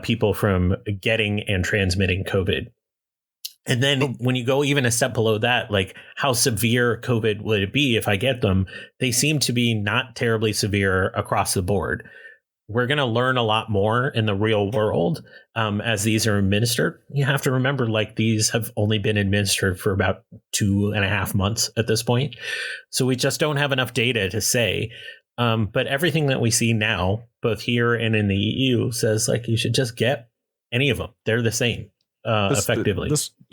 people from getting and transmitting COVID. And then when you go even a step below that, like how severe COVID would it be if I get them? They seem to be not terribly severe across the board. We're going to learn a lot more in the real world as these are administered. You have to remember, like, these have only been administered for about 2.5 months at this point. So we just don't have enough data to say. But everything that we see now, both here and in the EU, says like you should just get any of them. They're the same. Effectively.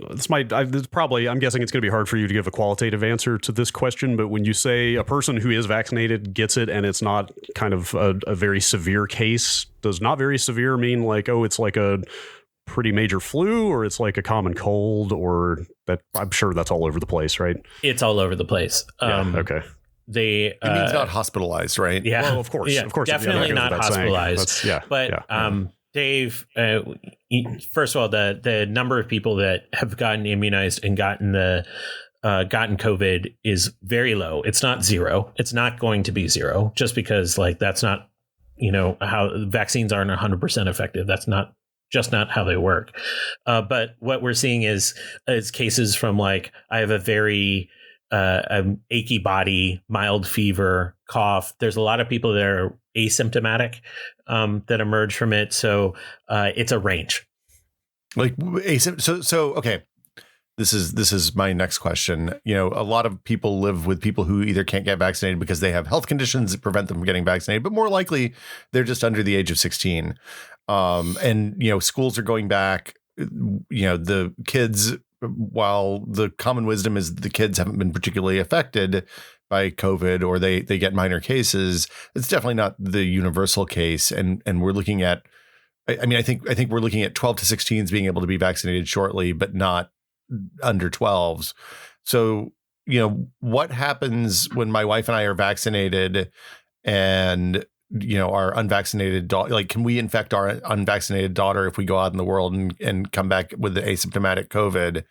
I'm guessing it's going to be hard for you to give a qualitative answer to this question, but when you say a person who is vaccinated gets it and it's not kind of a very severe case, does not very severe mean like, oh, it's like a pretty major flu, or it's like a common cold, or that? I'm sure that's all over the place, right? It's all over the place. Okay. It means not hospitalized, right? Yeah. Well, of course. Definitely not hospitalized. Dave, first of all, the number of people that have gotten immunized and gotten COVID is very low. It's not zero. It's not going to be zero just because like that's not, how vaccines aren't 100% effective. That's not how they work. But what we're seeing is cases from like, I have a very achy body, mild fever, cough. There's a lot of people that are asymptomatic that emerge from it. So it's a range. Like so okay. This is my next question. A lot of people live with people who either can't get vaccinated because they have health conditions that prevent them from getting vaccinated, but more likely they're just under the age of 16. And schools are going back. The kids, while the common wisdom is the kids haven't been particularly affected by COVID, or they get minor cases, it's definitely not the universal case. And we're looking at, I think we're looking at 12 to 16s being able to be vaccinated shortly, but not under 12s. So, what happens when my wife and I are vaccinated and our unvaccinated daughter, like, can we infect our unvaccinated daughter if we go out in the world and come back with the asymptomatic COVID?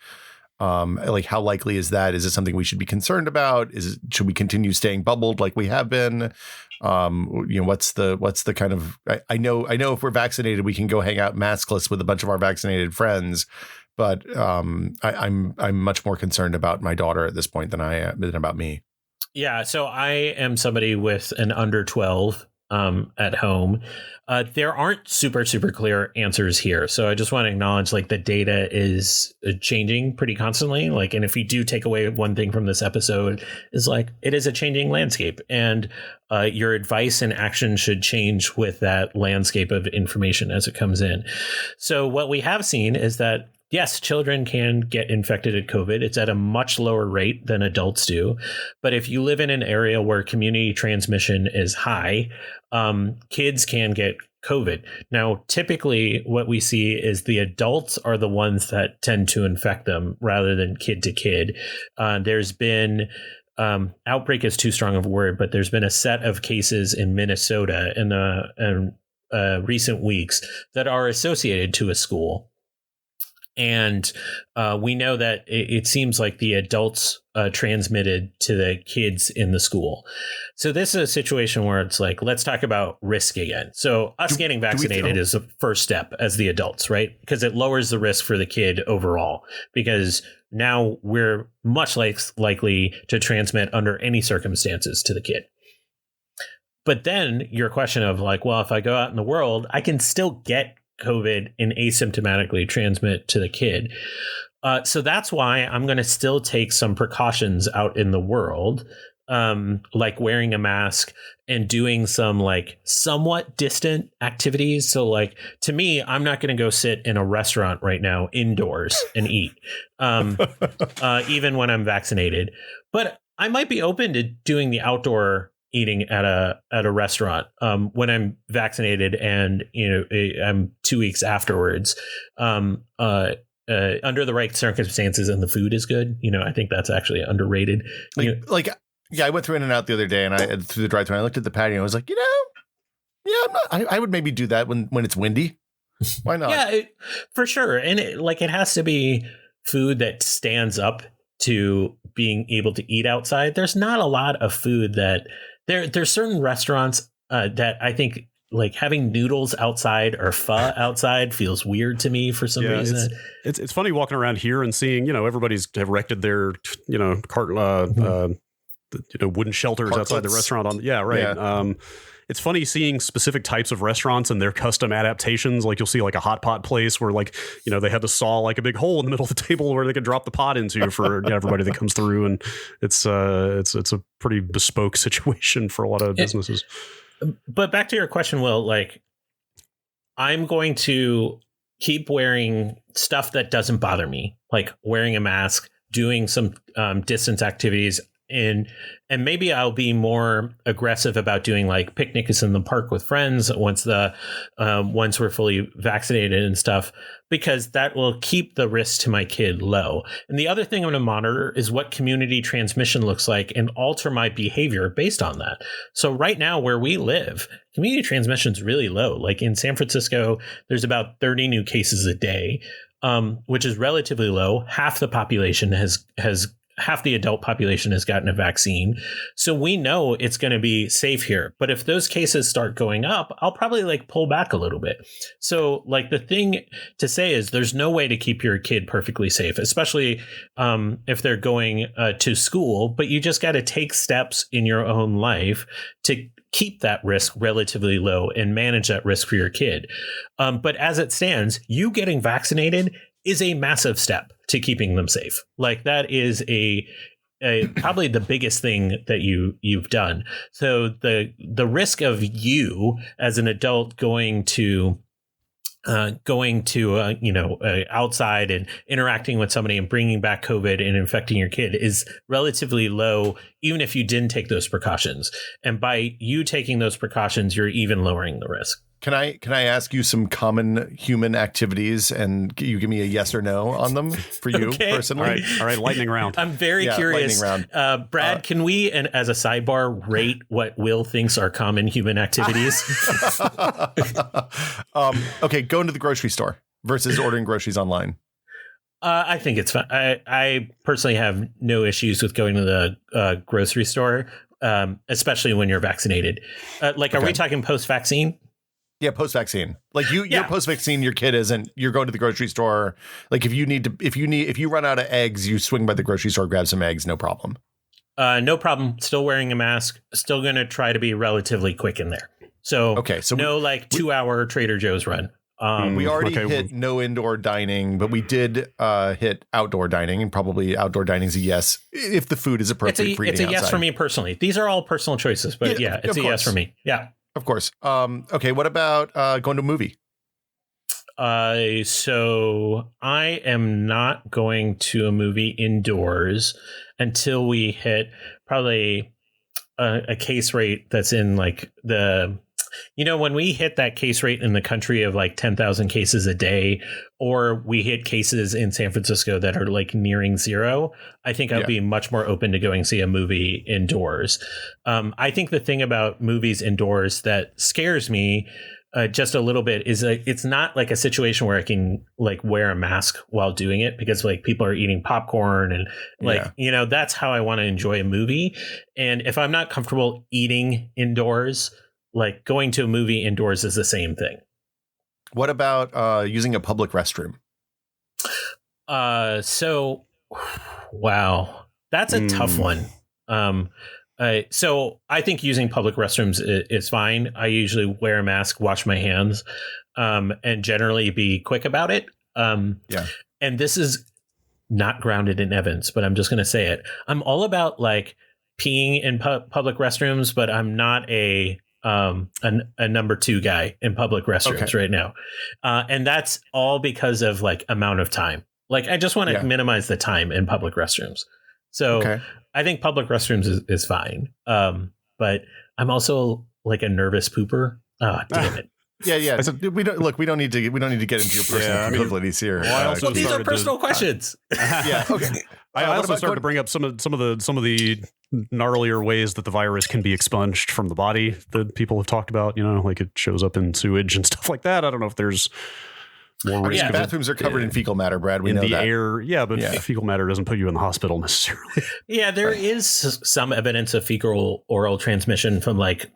Like, how likely is that? Is it something we should be concerned about? Should we continue staying bubbled like we have been? What's the kind of, I know if we're vaccinated, we can go hang out maskless with a bunch of our vaccinated friends, but I'm much more concerned about my daughter at this point than about me. Yeah. So I am somebody with an under 12 at home. There aren't super clear answers here. So I just want to acknowledge like the data is changing pretty constantly. Like, and if you do take away one thing from this episode is like, it is a changing landscape, and your advice and action should change with that landscape of information as it comes in. So what we have seen is that yes, children can get infected at COVID. It's at a much lower rate than adults do. But if you live in an area where community transmission is high, kids can get COVID. Now, typically what we see is the adults are the ones that tend to infect them rather than kid to kid. There's been outbreak is too strong of a word, but there's been a set of cases in Minnesota in recent weeks that are associated to a school. And we know that it seems like the adults transmitted to the kids in the school. So this is a situation where it's like, let's talk about risk again. So us getting vaccinated is the first step as the adults, right? Because it lowers the risk for the kid overall, because now we're much less likely to transmit under any circumstances to the kid. But then your question of like, well, if I go out in the world, I can still get COVID and asymptomatically transmit to the kid. So that's why I'm going to still take some precautions out in the world, like wearing a mask and doing some like somewhat distant activities. So like, to me, I'm not going to go sit in a restaurant right now indoors and eat, even when I'm vaccinated. But I might be open to doing the outdoor eating at a restaurant when I'm vaccinated, and I'm 2 weeks afterwards, under the right circumstances, and the food is good. I think that's actually underrated. I went through In-N-Out the other day, and through the drive-thru, I looked at the patio and I was like, I would maybe do that when it's windy. Why not? Yeah, for sure. And it has to be food that stands up to being able to eat outside. There's not a lot of food that there's certain restaurants that I think like having noodles outside or pho outside feels weird to me for some reason. It's funny walking around here and seeing, everybody's erected their, wooden shelters outside the restaurant. Yeah. It's funny seeing specific types of restaurants and their custom adaptations. Like you'll see like a hot pot place where like, they had to saw like a big hole in the middle of the table where they could drop the pot into for everybody that comes through. And it's a pretty bespoke situation for a lot of businesses. But back to your question, Will, like I'm going to keep wearing stuff that doesn't bother me, like wearing a mask, doing some distance activities. And maybe I'll be more aggressive about doing like picnics in the park with friends once we're fully vaccinated and stuff, because that will keep the risk to my kid low. And the other thing I'm going to monitor is what community transmission looks like and alter my behavior based on that. So right now where we live, community transmission is really low. Like in San Francisco, there's about 30 new cases a day, which is relatively low. Half the population half the adult population has gotten a vaccine. So we know it's going to be safe here. But if those cases start going up, I'll probably like pull back a little bit. So like the thing to say is there's no way to keep your kid perfectly safe, especially if they're going to school. But you just got to take steps in your own life to keep that risk relatively low and manage that risk for your kid. But as it stands, you getting vaccinated is a massive step to keeping them safe. Like that is a probably the biggest thing that you've done. So the risk of you as an adult going to outside and interacting with somebody and bringing back COVID and infecting your kid is relatively low, even if you didn't take those precautions. And by you taking those precautions, you're even lowering the risk. Can I ask you some common human activities and you give me a yes or no on them for you personally? All right. Lightning round. I'm very curious. Brad, can we, and as a sidebar, rate what Will thinks are common human activities? Okay. Going to the grocery store versus ordering groceries online. I think it's fine. I personally have no issues with going to the grocery store, especially when you're vaccinated. Are we talking post-vaccine? Yeah, post-vaccine. Like you're post-vaccine, your kid isn't. You're going to the grocery store. Like if you run out of eggs, you swing by the grocery store, grab some eggs, no problem. No problem. Still wearing a mask. Still going to try to be relatively quick in there. So no 2-hour Trader Joe's run. We already hit no indoor dining, but we did hit outdoor dining, and probably outdoor dining is a yes if the food is appropriate for eating outside. It's a yes for me personally. These are all personal choices, but it's a yes for me. Yeah. Of course. Okay. What about going to a movie? So I am not going to a movie indoors until we hit probably a case rate that's in like when we hit that case rate in the country of like 10,000 cases a day, or we hit cases in San Francisco that are like nearing zero, I think I'll be much more open to going see a movie indoors. I think the thing about movies indoors that scares me just a little bit is it's not like a situation where I can like wear a mask while doing it, because like people are eating popcorn and that's how I want to enjoy a movie. And if I'm not comfortable eating indoors, like going to a movie indoors is the same thing. What about using a public restroom? Wow, that's a tough one. So I think using public restrooms is fine. I usually wear a mask, wash my hands, and generally be quick about it. And this is not grounded in evidence, but I'm just going to say it. I'm all about like peeing in public restrooms, but I'm not a number 2 guy in public restrooms right now. And that's all because of like amount of time. Like I just want to minimize the time in public restrooms. So I think public restrooms is fine. But I'm also like a nervous pooper. Oh, damn it. Yeah. We don't need to get into your personal proclivities here. Well, these are personal questions. Okay. I also started to bring up some of the gnarlier ways that the virus can be expunged from the body that people have talked about. Like it shows up in sewage and stuff like that. I don't know if there's more risk. Bathrooms are covered in fecal matter, Brad. We know the that. Air. But fecal matter doesn't put you in the hospital necessarily. Yeah, there is some evidence of fecal oral transmission from like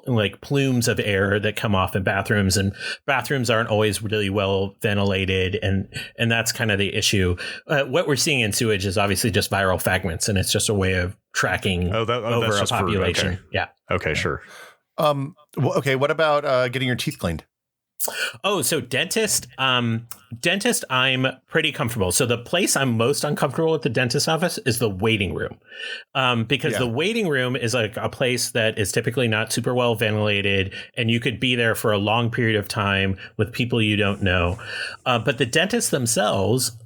like plumes of air that come off in bathrooms, and bathrooms aren't always really well ventilated, and that's kind of the issue. What we're seeing in sewage is obviously just viral fragments, and it's just a way of tracking over a population. Yeah. Okay, sure. Okay, what about getting your teeth cleaned? Oh, so dentist, I'm pretty comfortable. So the place I'm most uncomfortable at the dentist office is the waiting room, because the waiting room is like a place that is typically not super well ventilated, and you could be there for a long period of time with people you don't know. But the dentists themselves,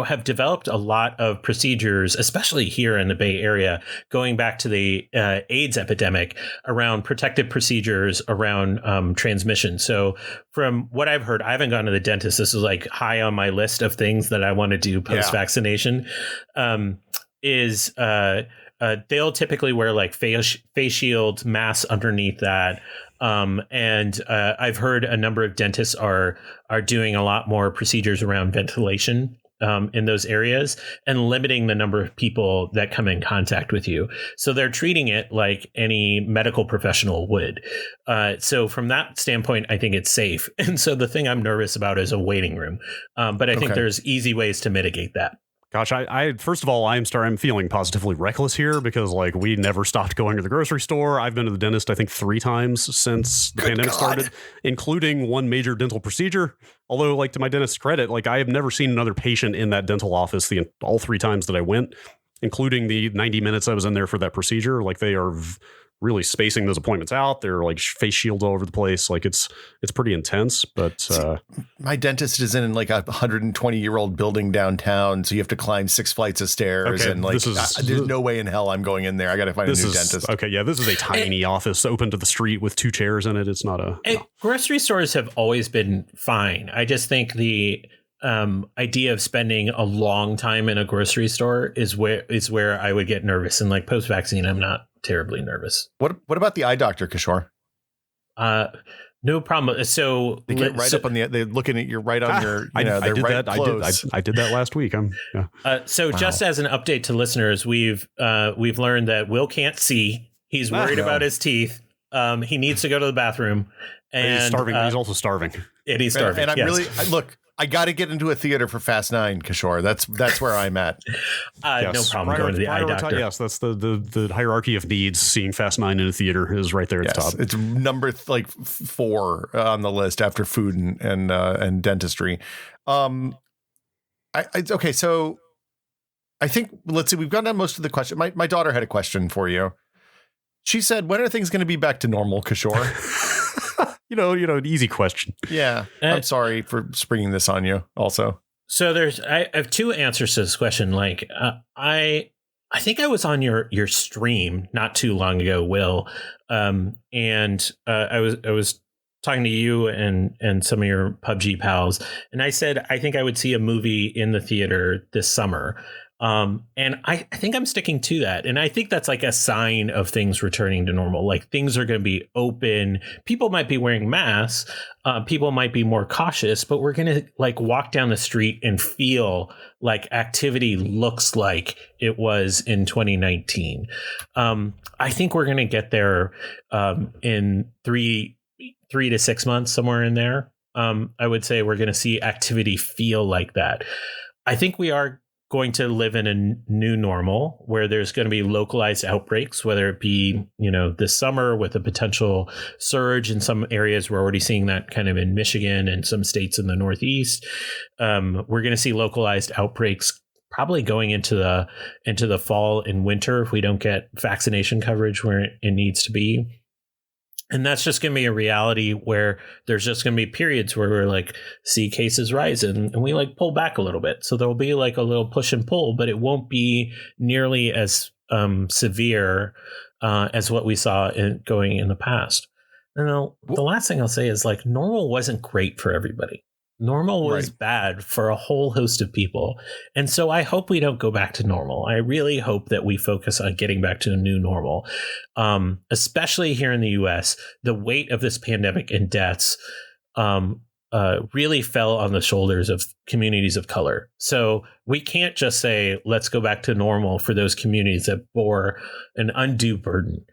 have developed a lot of procedures, especially here in the Bay Area, going back to the AIDS epidemic, around protective procedures around transmission. So from what I've heard, I haven't gone to the dentist. This is like high on my list of things that I want to do post-vaccination. They'll typically wear like face shields, masks underneath that. And I've heard a number of dentists are doing a lot more procedures around ventilation in those areas, and limiting the number of people that come in contact with you. So they're treating it like any medical professional would. So from that standpoint, I think it's safe. And so the thing I'm nervous about is a waiting room. But I think there's easy ways to mitigate that. Gosh, I first of all, I'm feeling positively reckless here, because like we never stopped going to the grocery store. I've been to the dentist, I think 3 times since the pandemic started, including one major dental procedure. Although, like, to my dentist's credit, like I have never seen another patient in that dental office all 3 times that I went, including the 90 minutes I was in there for that procedure. Like, they are really spacing those appointments out. They're like face shields all over the place. Like it's pretty intense. But my dentist is in like a 120-year-old building downtown, so you have to climb 6 flights of stairs, and like there's no way in hell I'm going in there. I got to find a new dentist. Okay, yeah, this is a tiny office open to the street with 2 chairs in it. It's not a grocery stores have always been fine. I just think the idea of spending a long time in a grocery store is where I would get nervous. And like post-vaccine, I'm not terribly nervous. What about the eye doctor, Kishore? No problem. So they get up on they're looking at you right on your. I did that last week. Just as an update to listeners, we've learned that Will can't see. He's worried about his teeth. He needs to go to the bathroom, and he's starving. He's also starving. And he's starving. And I'm look. I got to get into a theater for Fast 9, Kishore. That's where I'm at. No problem going to the eye doctor. Yes, that's the hierarchy of needs. Seeing Fast 9 in a theater is right there at the top. It's number 4 on the list after food and dentistry. Okay, so I think let's see. We've gone down most of the question. My daughter had a question for you. She said, "When are things going to be back to normal, Kishore?" An easy question. Yeah. I'm sorry for springing this on you also. So I have 2 answers to this question. Like, I think I was on your stream not too long ago, Will. And I was talking to you and some of your PUBG pals. And I said, I think I would see a movie in the theater this summer. And I think I'm sticking to that. And I think that's like a sign of things returning to normal. Like, things are going to be open. People might be wearing masks. People might be more cautious, but we're going to like walk down the street and feel like activity looks like it was in 2019. I think we're going to get there in 3 to 6 months, somewhere in there. I would say we're going to see activity feel like that. I think we are going to live in a new normal where there's going to be localized outbreaks, whether it be, this summer with a potential surge in some areas. We're already seeing that kind of in Michigan and some states in the Northeast. We're going to see localized outbreaks probably going into the fall and winter if we don't get vaccination coverage where it needs to be. And that's just going to be a reality where there's just going to be periods where we're like see cases rise and we like pull back a little bit. So there'll be like a little push and pull, but it won't be nearly as severe as what we saw going in the past. And the last thing I'll say is like normal wasn't great for everybody. Normal was bad for a whole host of people. And so I hope we don't go back to normal. I really hope that we focus on getting back to a new normal, especially here in the US. The weight of this pandemic and deaths really fell on the shoulders of communities of color. So we can't just say, let's go back to normal for those communities that bore an undue burden.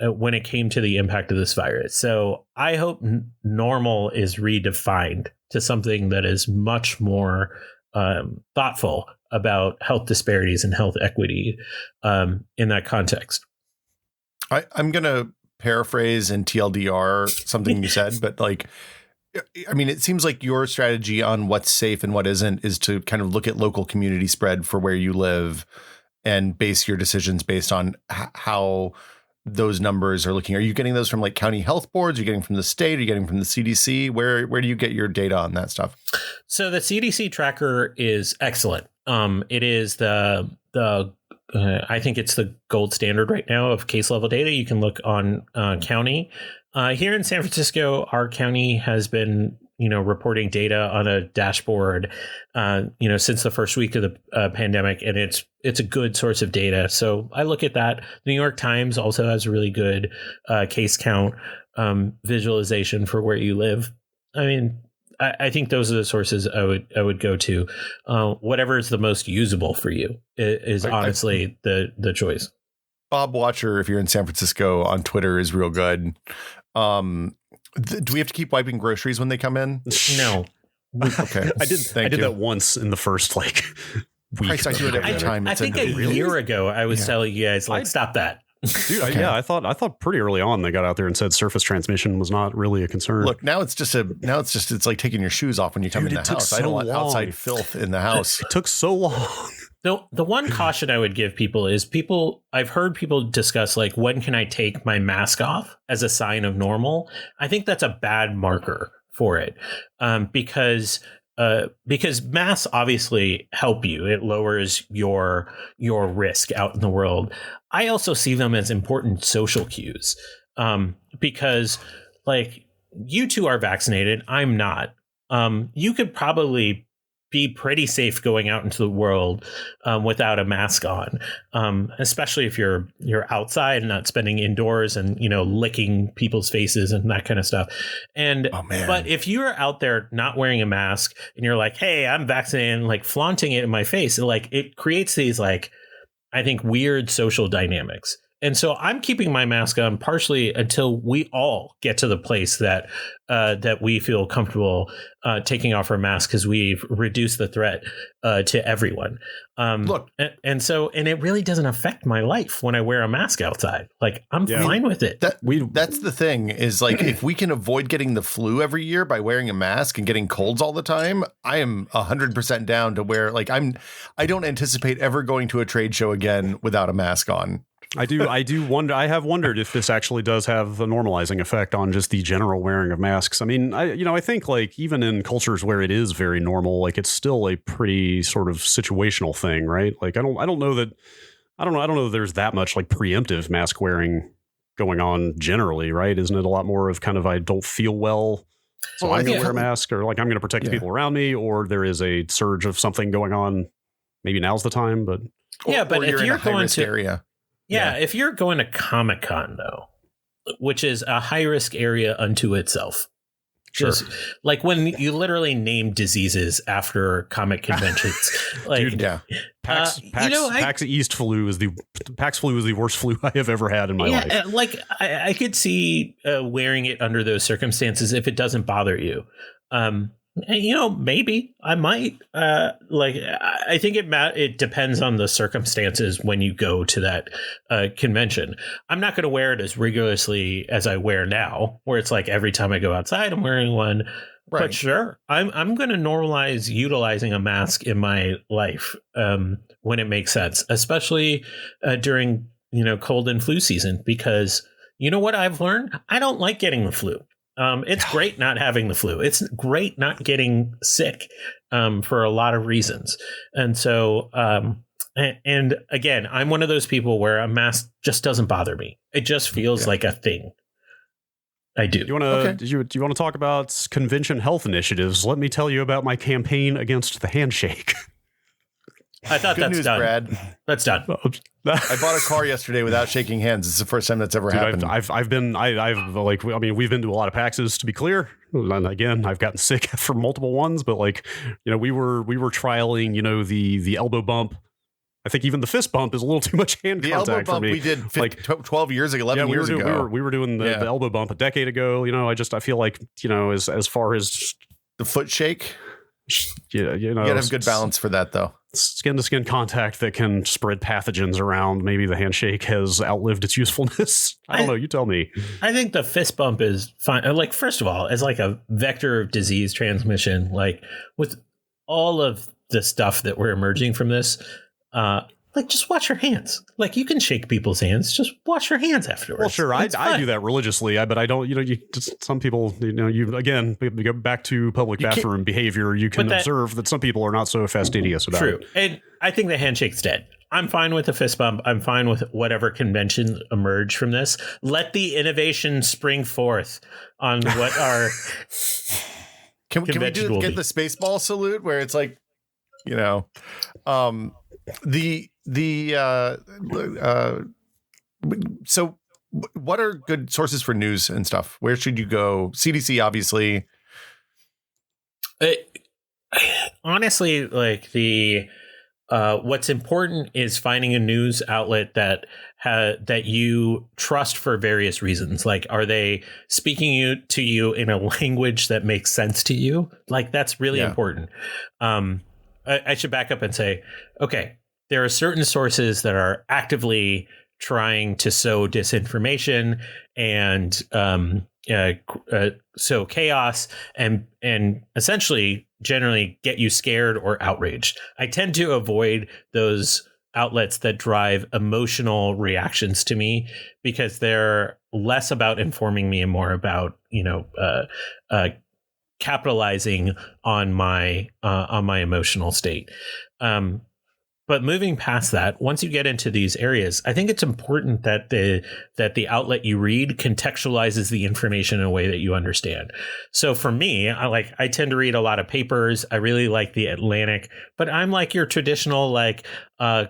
when it came to the impact of this virus. So I hope normal is redefined to something that is much more thoughtful about health disparities and health equity in that context. I'm going to paraphrase and TLDR something you said, but like, I mean, it seems like your strategy on what's safe and what isn't is to kind of look at local community spread for where you live and base your decisions based on how those numbers are looking. Are you getting those from like county health boards? Are you getting from the state? Are you getting from the CDC? Where do you get your data on that stuff? So the CDC tracker is excellent. It is the I think it's the gold standard right now of case level data. You can look on county. Here in San Francisco, our county has been, reporting data on a dashboard, since the first week of the pandemic, and it's a good source of data. So I look at that. The New York Times also has a really good case count visualization for where you live. I mean, I think those are the sources I would go to. Whatever is the most usable for you is honestly the choice. Bob Watcher, if you're in San Francisco on Twitter, is real good. Do we have to keep wiping groceries when they come in? No. Okay. I did that once in the first week. Christ, I do it every time. I think a year ago I was telling you guys stop that. Dude, I thought pretty early on they got out there and said surface transmission was not really a concern. Look, it's like taking your shoes off when you come in the house. I don't want outside filth in the house. It took so long. The one caution I would give people is I've heard people discuss like, when can I take my mask off as a sign of normal? I think that's a bad marker for it, because masks obviously help you. It lowers your risk out in the world. I also see them as important social cues, because like, you two are vaccinated. I'm not. You could probably be pretty safe going out into the world without a mask on, especially if you're outside and not spending indoors and licking people's faces and that kind of stuff. And but if you're out there not wearing a mask and you're like, hey, I'm vaccinated, and like flaunting it in my face, it creates these like, I think, weird social dynamics. And so I'm keeping my mask on partially until we all get to the place that we feel comfortable taking off our mask, because we've reduced the threat to everyone. Look, and it really doesn't affect my life when I wear a mask outside. Like, I'm fine with it. That's the thing is, like, if we can avoid getting the flu every year by wearing a mask and getting colds all the time, I am 100% down to wear. Like, I don't anticipate ever going to a trade show again without a mask on. I do wonder. I have wondered if this actually does have a normalizing effect on just the general wearing of masks. I mean, I think like even in cultures where it is very normal, like it's still a pretty sort of situational thing, right? Like I don't know that there's that much like preemptive mask wearing going on generally, right? Isn't it a lot more of kind of, I don't feel well, so I'm going to wear a mask, or like I'm going to protect the people around me, or there is a surge of something going on. Maybe now's the time, but but if you're going to area. Yeah, if you're going to Comic-Con, though, which is a high-risk area unto itself. Sure. Like when you literally name diseases after comic conventions. Like, dude, yeah. PAX East flu is PAX flu is the worst flu I have ever had in my life. Like I could see wearing it under those circumstances if it doesn't bother you. Maybe I might. I think it depends on the circumstances when you go to that convention. I'm not going to wear it as rigorously as I wear now, where it's like every time I go outside, I'm wearing one. Right. But sure, I'm going to normalize utilizing a mask in my life when it makes sense, especially during cold and flu season, because you know what I've learned? I don't like getting the flu. It's great not having the flu. It's great not getting sick for a lot of reasons. And so, and again, I'm one of those people where a mask just doesn't bother me. It just feels like a thing. I do. Do you want to talk about convention health initiatives? Let me tell you about my campaign against the handshake. I thought that's done. Brad. That's done. I bought a car yesterday without shaking hands. It's the first time that's ever happened. We've been to a lot of PAXs, to be clear. And again, I've gotten sick from multiple ones, but we were trialing, the elbow bump I think even the fist bump is a little too much hand The contact elbow bump for me. we did 12 years ago, 11 years ago. We were doing the elbow bump a decade ago. I feel like, as far as the foot shake. Yeah, you gotta have good balance for that, though. Skin to skin contact that can spread pathogens around. Maybe the handshake has outlived its usefulness. I don't know. You tell me. I think the fist bump is fine. Like, first of all, as like a vector of disease transmission, like with all of the stuff that we're emerging from this, like, just wash your hands. Like, you can shake people's hands. Just wash your hands afterwards. Well, sure. I do that religiously, but I don't, some people, again, go back to public bathroom behavior. You can observe that some people are not so fastidious about it. And I think the handshake's dead. I'm fine with the fist bump. I'm fine with whatever conventions emerge from this. Let the innovation spring forth on what our Can we get the Spaceball salute where it's like, so what are good sources for news and stuff? Where should you go? CDC, obviously. Honestly, like what's important is finding a news outlet that you trust for various reasons. Like, are they speaking to you in a language that makes sense to you? Like, that's really important. I should back up and say, okay, there are certain sources that are actively trying to sow disinformation and sow chaos and essentially generally get you scared or outraged. I tend to avoid those outlets that drive emotional reactions to me because they're less about informing me and more about, capitalizing on my emotional state. But moving past that, once you get into these areas, I think it's important that the outlet you read contextualizes the information in a way that you understand. So for me, I tend to read a lot of papers. I really like The Atlantic, but I'm like your traditional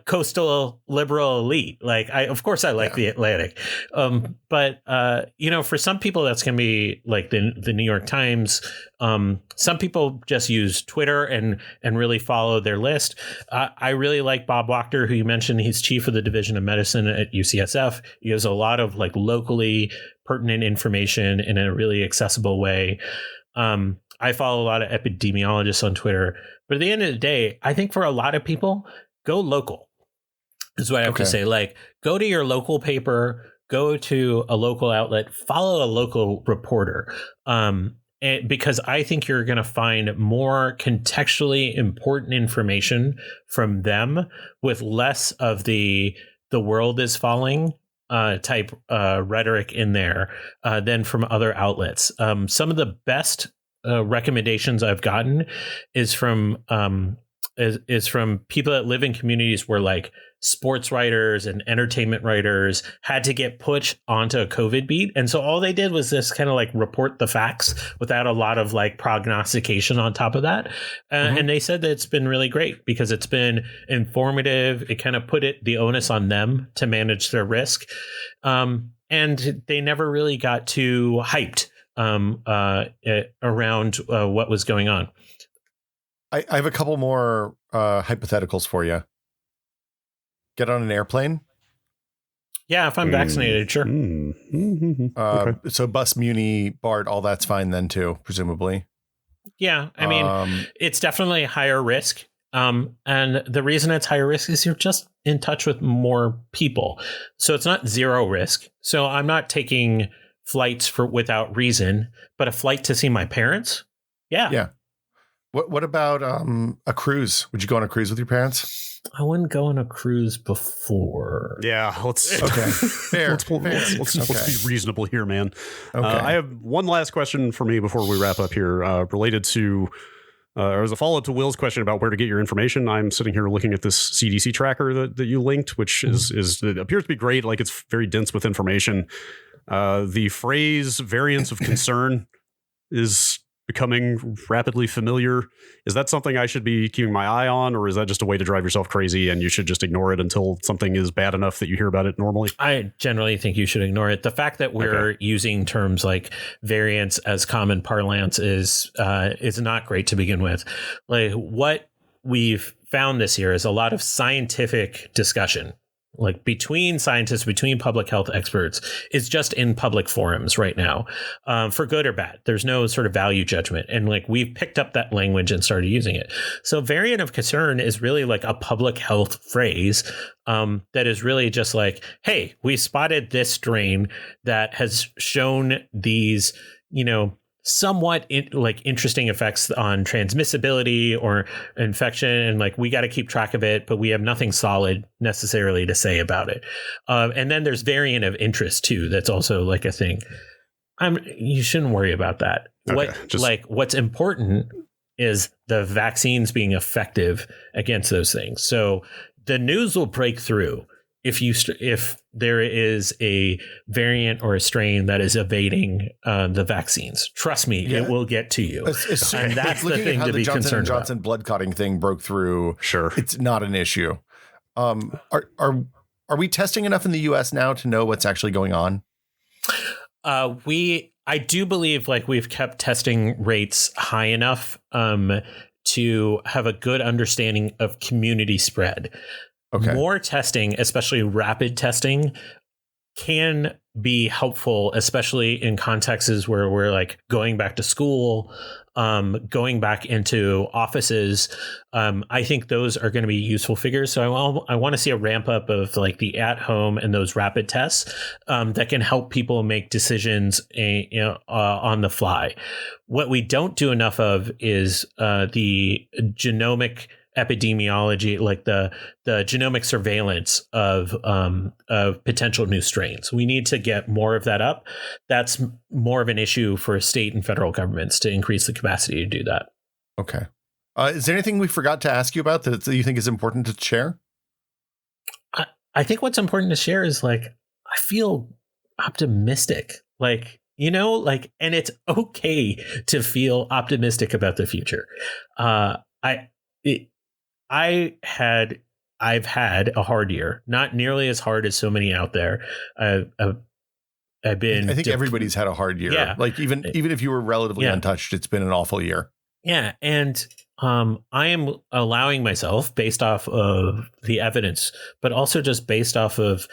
coastal liberal elite. Of course I like The Atlantic. But for some people that's going to be like the New York Times. Some people just use Twitter and really follow their list. I really like Bob Wachter, who you mentioned. He's chief of the Division of Medicine at UCSF. He has a lot of locally pertinent information in a really accessible way. I follow a lot of epidemiologists on Twitter. But at the end of the day, I think for a lot of people, go local is what I have to say. Go to your local paper, go to a local outlet, follow a local reporter. Because I think you're going to find more contextually important information from them with less of the world is falling type rhetoric in there than from other outlets. Some of the best recommendations I've gotten is from people that live in communities where sports writers and entertainment writers had to get put onto a COVID beat. And so all they did was just kind of report the facts without a lot of prognostication on top of that. And they said that it's been really great because it's been informative. It kind of put the onus on them to manage their risk. And they never really got too hyped around what was going on. I have a couple more hypotheticals for you. Get on an airplane. Yeah, if I'm vaccinated, sure. Okay. So bus, muni, BART, all that's fine then too, presumably. Yeah, I mean, it's definitely higher risk. And the reason it's higher risk is you're just in touch with more people. So it's not zero risk. So I'm not taking flights without reason, but a flight to see my parents. Yeah. Yeah. What about a cruise? Would you go on a cruise with your parents? I wouldn't go on a cruise before. Yeah, let's fair. Let's be reasonable here, man. Okay. I have one last question for me before we wrap up here, related to or as a follow-up to Will's question about where to get your information. I'm sitting here looking at this CDC tracker that you linked, which is it appears to be great. It's very dense with information. The phrase variants of concern is becoming rapidly familiar. Is that something I should be keeping my eye on, or is that just a way to drive yourself crazy and you should just ignore it until something is bad enough that you hear about it normally? I generally think you should ignore it. The fact that we're using terms like variants as common parlance is not great to begin with. What we've found this year is a lot of scientific discussion, like between scientists, between public health experts, is just in public forums right now, for good or bad. There's no sort of value judgment. And like we've picked up that language and started using it. So variant of concern is really like a public health phrase that is really just like, hey, we spotted this strain that has shown these, somewhat interesting effects on transmissibility or infection, and like we got to keep track of it, but we have nothing solid necessarily to say about it. And then there's variant of interest too. That's also like a thing. You shouldn't worry about that. Okay, what's important is the vaccines being effective against those things. So the news will break through if there is a variant or a strain that is evading the vaccines. Trust me, it will get to you. And that's the thing to be concerned about. Johnson blood clotting thing broke through. Sure, it's not an issue. Are we testing enough in the U.S. now to know what's actually going on? I do believe we've kept testing rates high enough to have a good understanding of community spread. Okay. More testing, especially rapid testing, can be helpful, especially in contexts where we're like going back to school, going back into offices. I think those are going to be useful figures. So I want to see a ramp up of like the at home and those rapid tests that can help people make decisions on the fly. What we don't do enough of is the genomic epidemiology, like the genomic surveillance of potential new strains. We need to get more of that up. That's more of an issue for state and federal governments to increase the capacity to do that. Okay. Is there anything we forgot to ask you about that you think is important to share? I think what's important to share is I feel optimistic, and it's okay to feel optimistic about the future. I've had a hard year, not nearly as hard as so many out there. I've been. I think everybody's had a hard year. Yeah. Even if you were relatively untouched, it's been an awful year. Yeah, and I am allowing myself, based off of the evidence, but also just based off of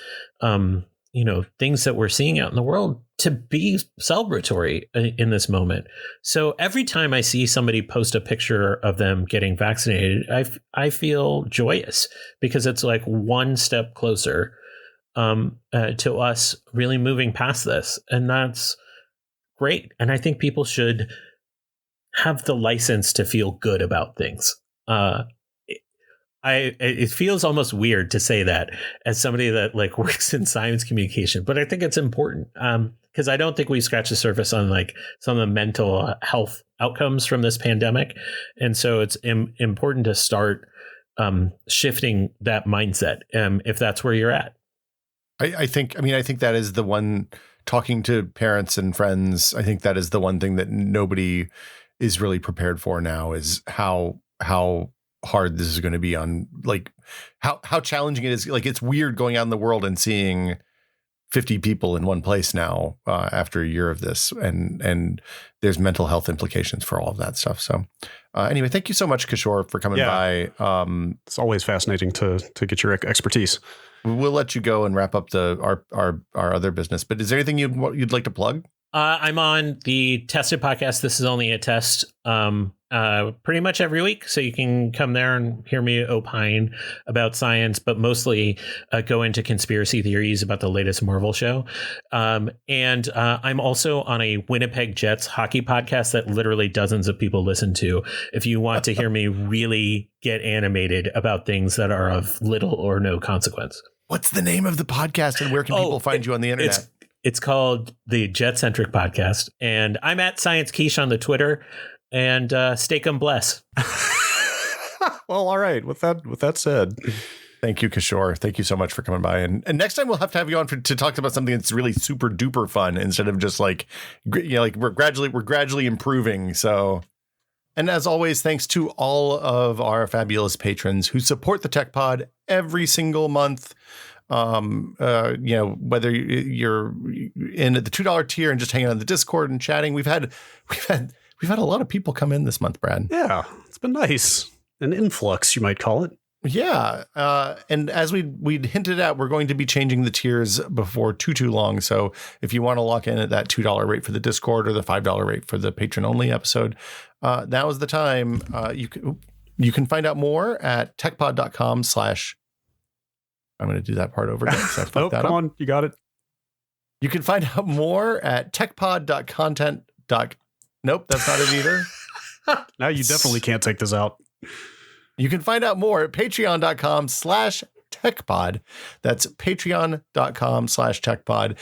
things that we're seeing out in the world, to be celebratory in this moment. So every time I see somebody post a picture of them getting vaccinated, I feel joyous, because it's like one step closer to us really moving past this. And that's great. And I think people should have the license to feel good about things. It feels almost weird to say that as somebody that works in science communication, but I think it's important because I don't think we scratch the surface on some of the mental health outcomes from this pandemic. And so it's important to start shifting that mindset if that's where you're at. I think that is the one, talking to parents and friends, I think that is the one thing that nobody is really prepared for now, is how hard this is going to be on how challenging it is. It's weird going out in the world and seeing 50 people in one place now after a year of this, and there's mental health implications for all of that stuff. So anyway, thank you so much, Kishore, for coming by. It's always fascinating to get your expertise. We'll let you go and wrap up our other business, but is there anything you'd like to plug? I'm on the Tested podcast. This is only a test. Pretty much every week. So you can come there and hear me opine about science, but mostly go into conspiracy theories about the latest Marvel show. And I'm also on a Winnipeg Jets hockey podcast that literally dozens of people listen to. If you want to hear me really get animated about things that are of little or no consequence. What's the name of the podcast, and where can people find you on the internet? It's called the Jet-Centric Podcast. And I'm at Science Quiche on the Twitter. And stake 'em bless. Well, all right. With that said, thank you, Kishore. Thank you so much for coming by. And next time we'll have to have you on to talk about something that's really super duper fun, instead of just we're gradually improving. So, and as always, thanks to all of our fabulous patrons who support the Tech Pod every single month. Whether you're in at the $2 tier and just hanging on the Discord and chatting, we've had a lot of people come in this month, Brad. Yeah, it's been nice. An influx, you might call it. Yeah. And as we'd hinted at, we're going to be changing the tiers before too long. So if you want to lock in at that $2 rate for the Discord or the $5 rate for the patron only episode, now is the time. You can find out more at techpod.com/ I'm going to do that part over again. So oh, come on. You got it. You can find out more at techpod.content. Nope, that's not it either. Now you definitely can't take this out. You can find out more at patreon.com/techpod. That's patreon.com/techpod.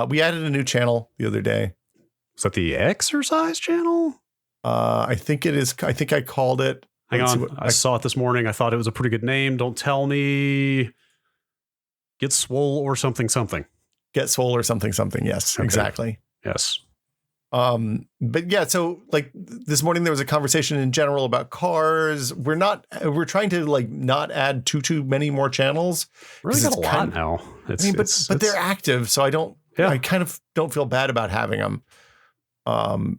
We added a new channel the other day. Is that the exercise channel? I think it is. I think I called it. Hang on. I saw it this morning. I thought it was a pretty good name. Don't tell me. Get swole or something. Get swole or something. Yes, okay. Exactly. Yes. But yeah, so like this morning there was a conversation in general about cars. We're trying to like not add too many more channels. Really got a lot now. But they're active, so I kind of don't feel bad about having them.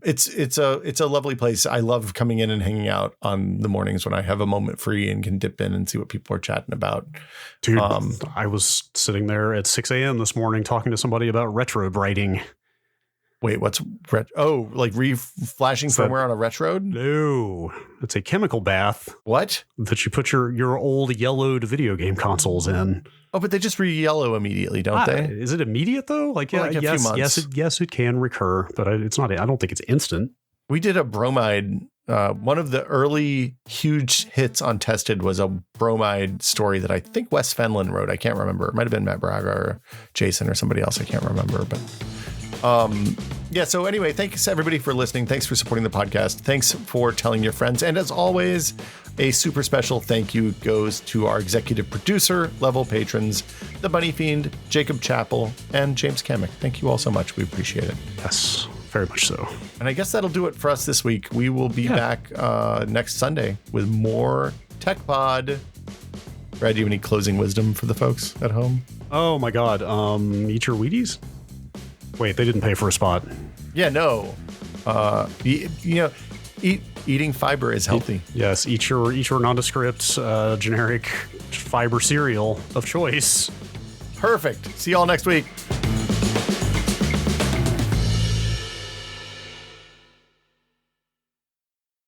It's a lovely place. I love coming in and hanging out on the mornings when I have a moment free and can dip in and see what people are chatting about. Dude, I was sitting there at 6 a.m. this morning talking to somebody about retro writing. Wait, what's like flashing firmware on a retro? No, it's a chemical bath. What? That you put your old yellowed video game consoles in. Oh, but they just re-yellow immediately, don't they? Is it immediate though? Like, yeah, like a few months. Yes, it can recur, but it's not. I don't think it's instant. We did a bromide. One of the early huge hits on Tested was a bromide story that I think Wes Fenlon wrote. I can't remember. It might have been Matt Braga or Jason or somebody else. I can't remember, but. Yeah. So anyway, thanks everybody for listening. Thanks for supporting the podcast. Thanks for telling your friends. And as always, a super special thank you goes to our executive producer level patrons, the Bunny Fiend, Jacob Chappell, and James Kamek. Thank you all so much. We appreciate it. Yes, very much so. And I guess that'll do it for us this week. We will be back next Sunday with more Tech Pod. Brad, do you have any closing wisdom for the folks at home? Oh my God. Eat your Wheaties? Wait, they didn't pay for a spot. Yeah, no. Eating fiber is healthy. Yes, eat your nondescript generic fiber cereal of choice. Perfect. See y'all next week.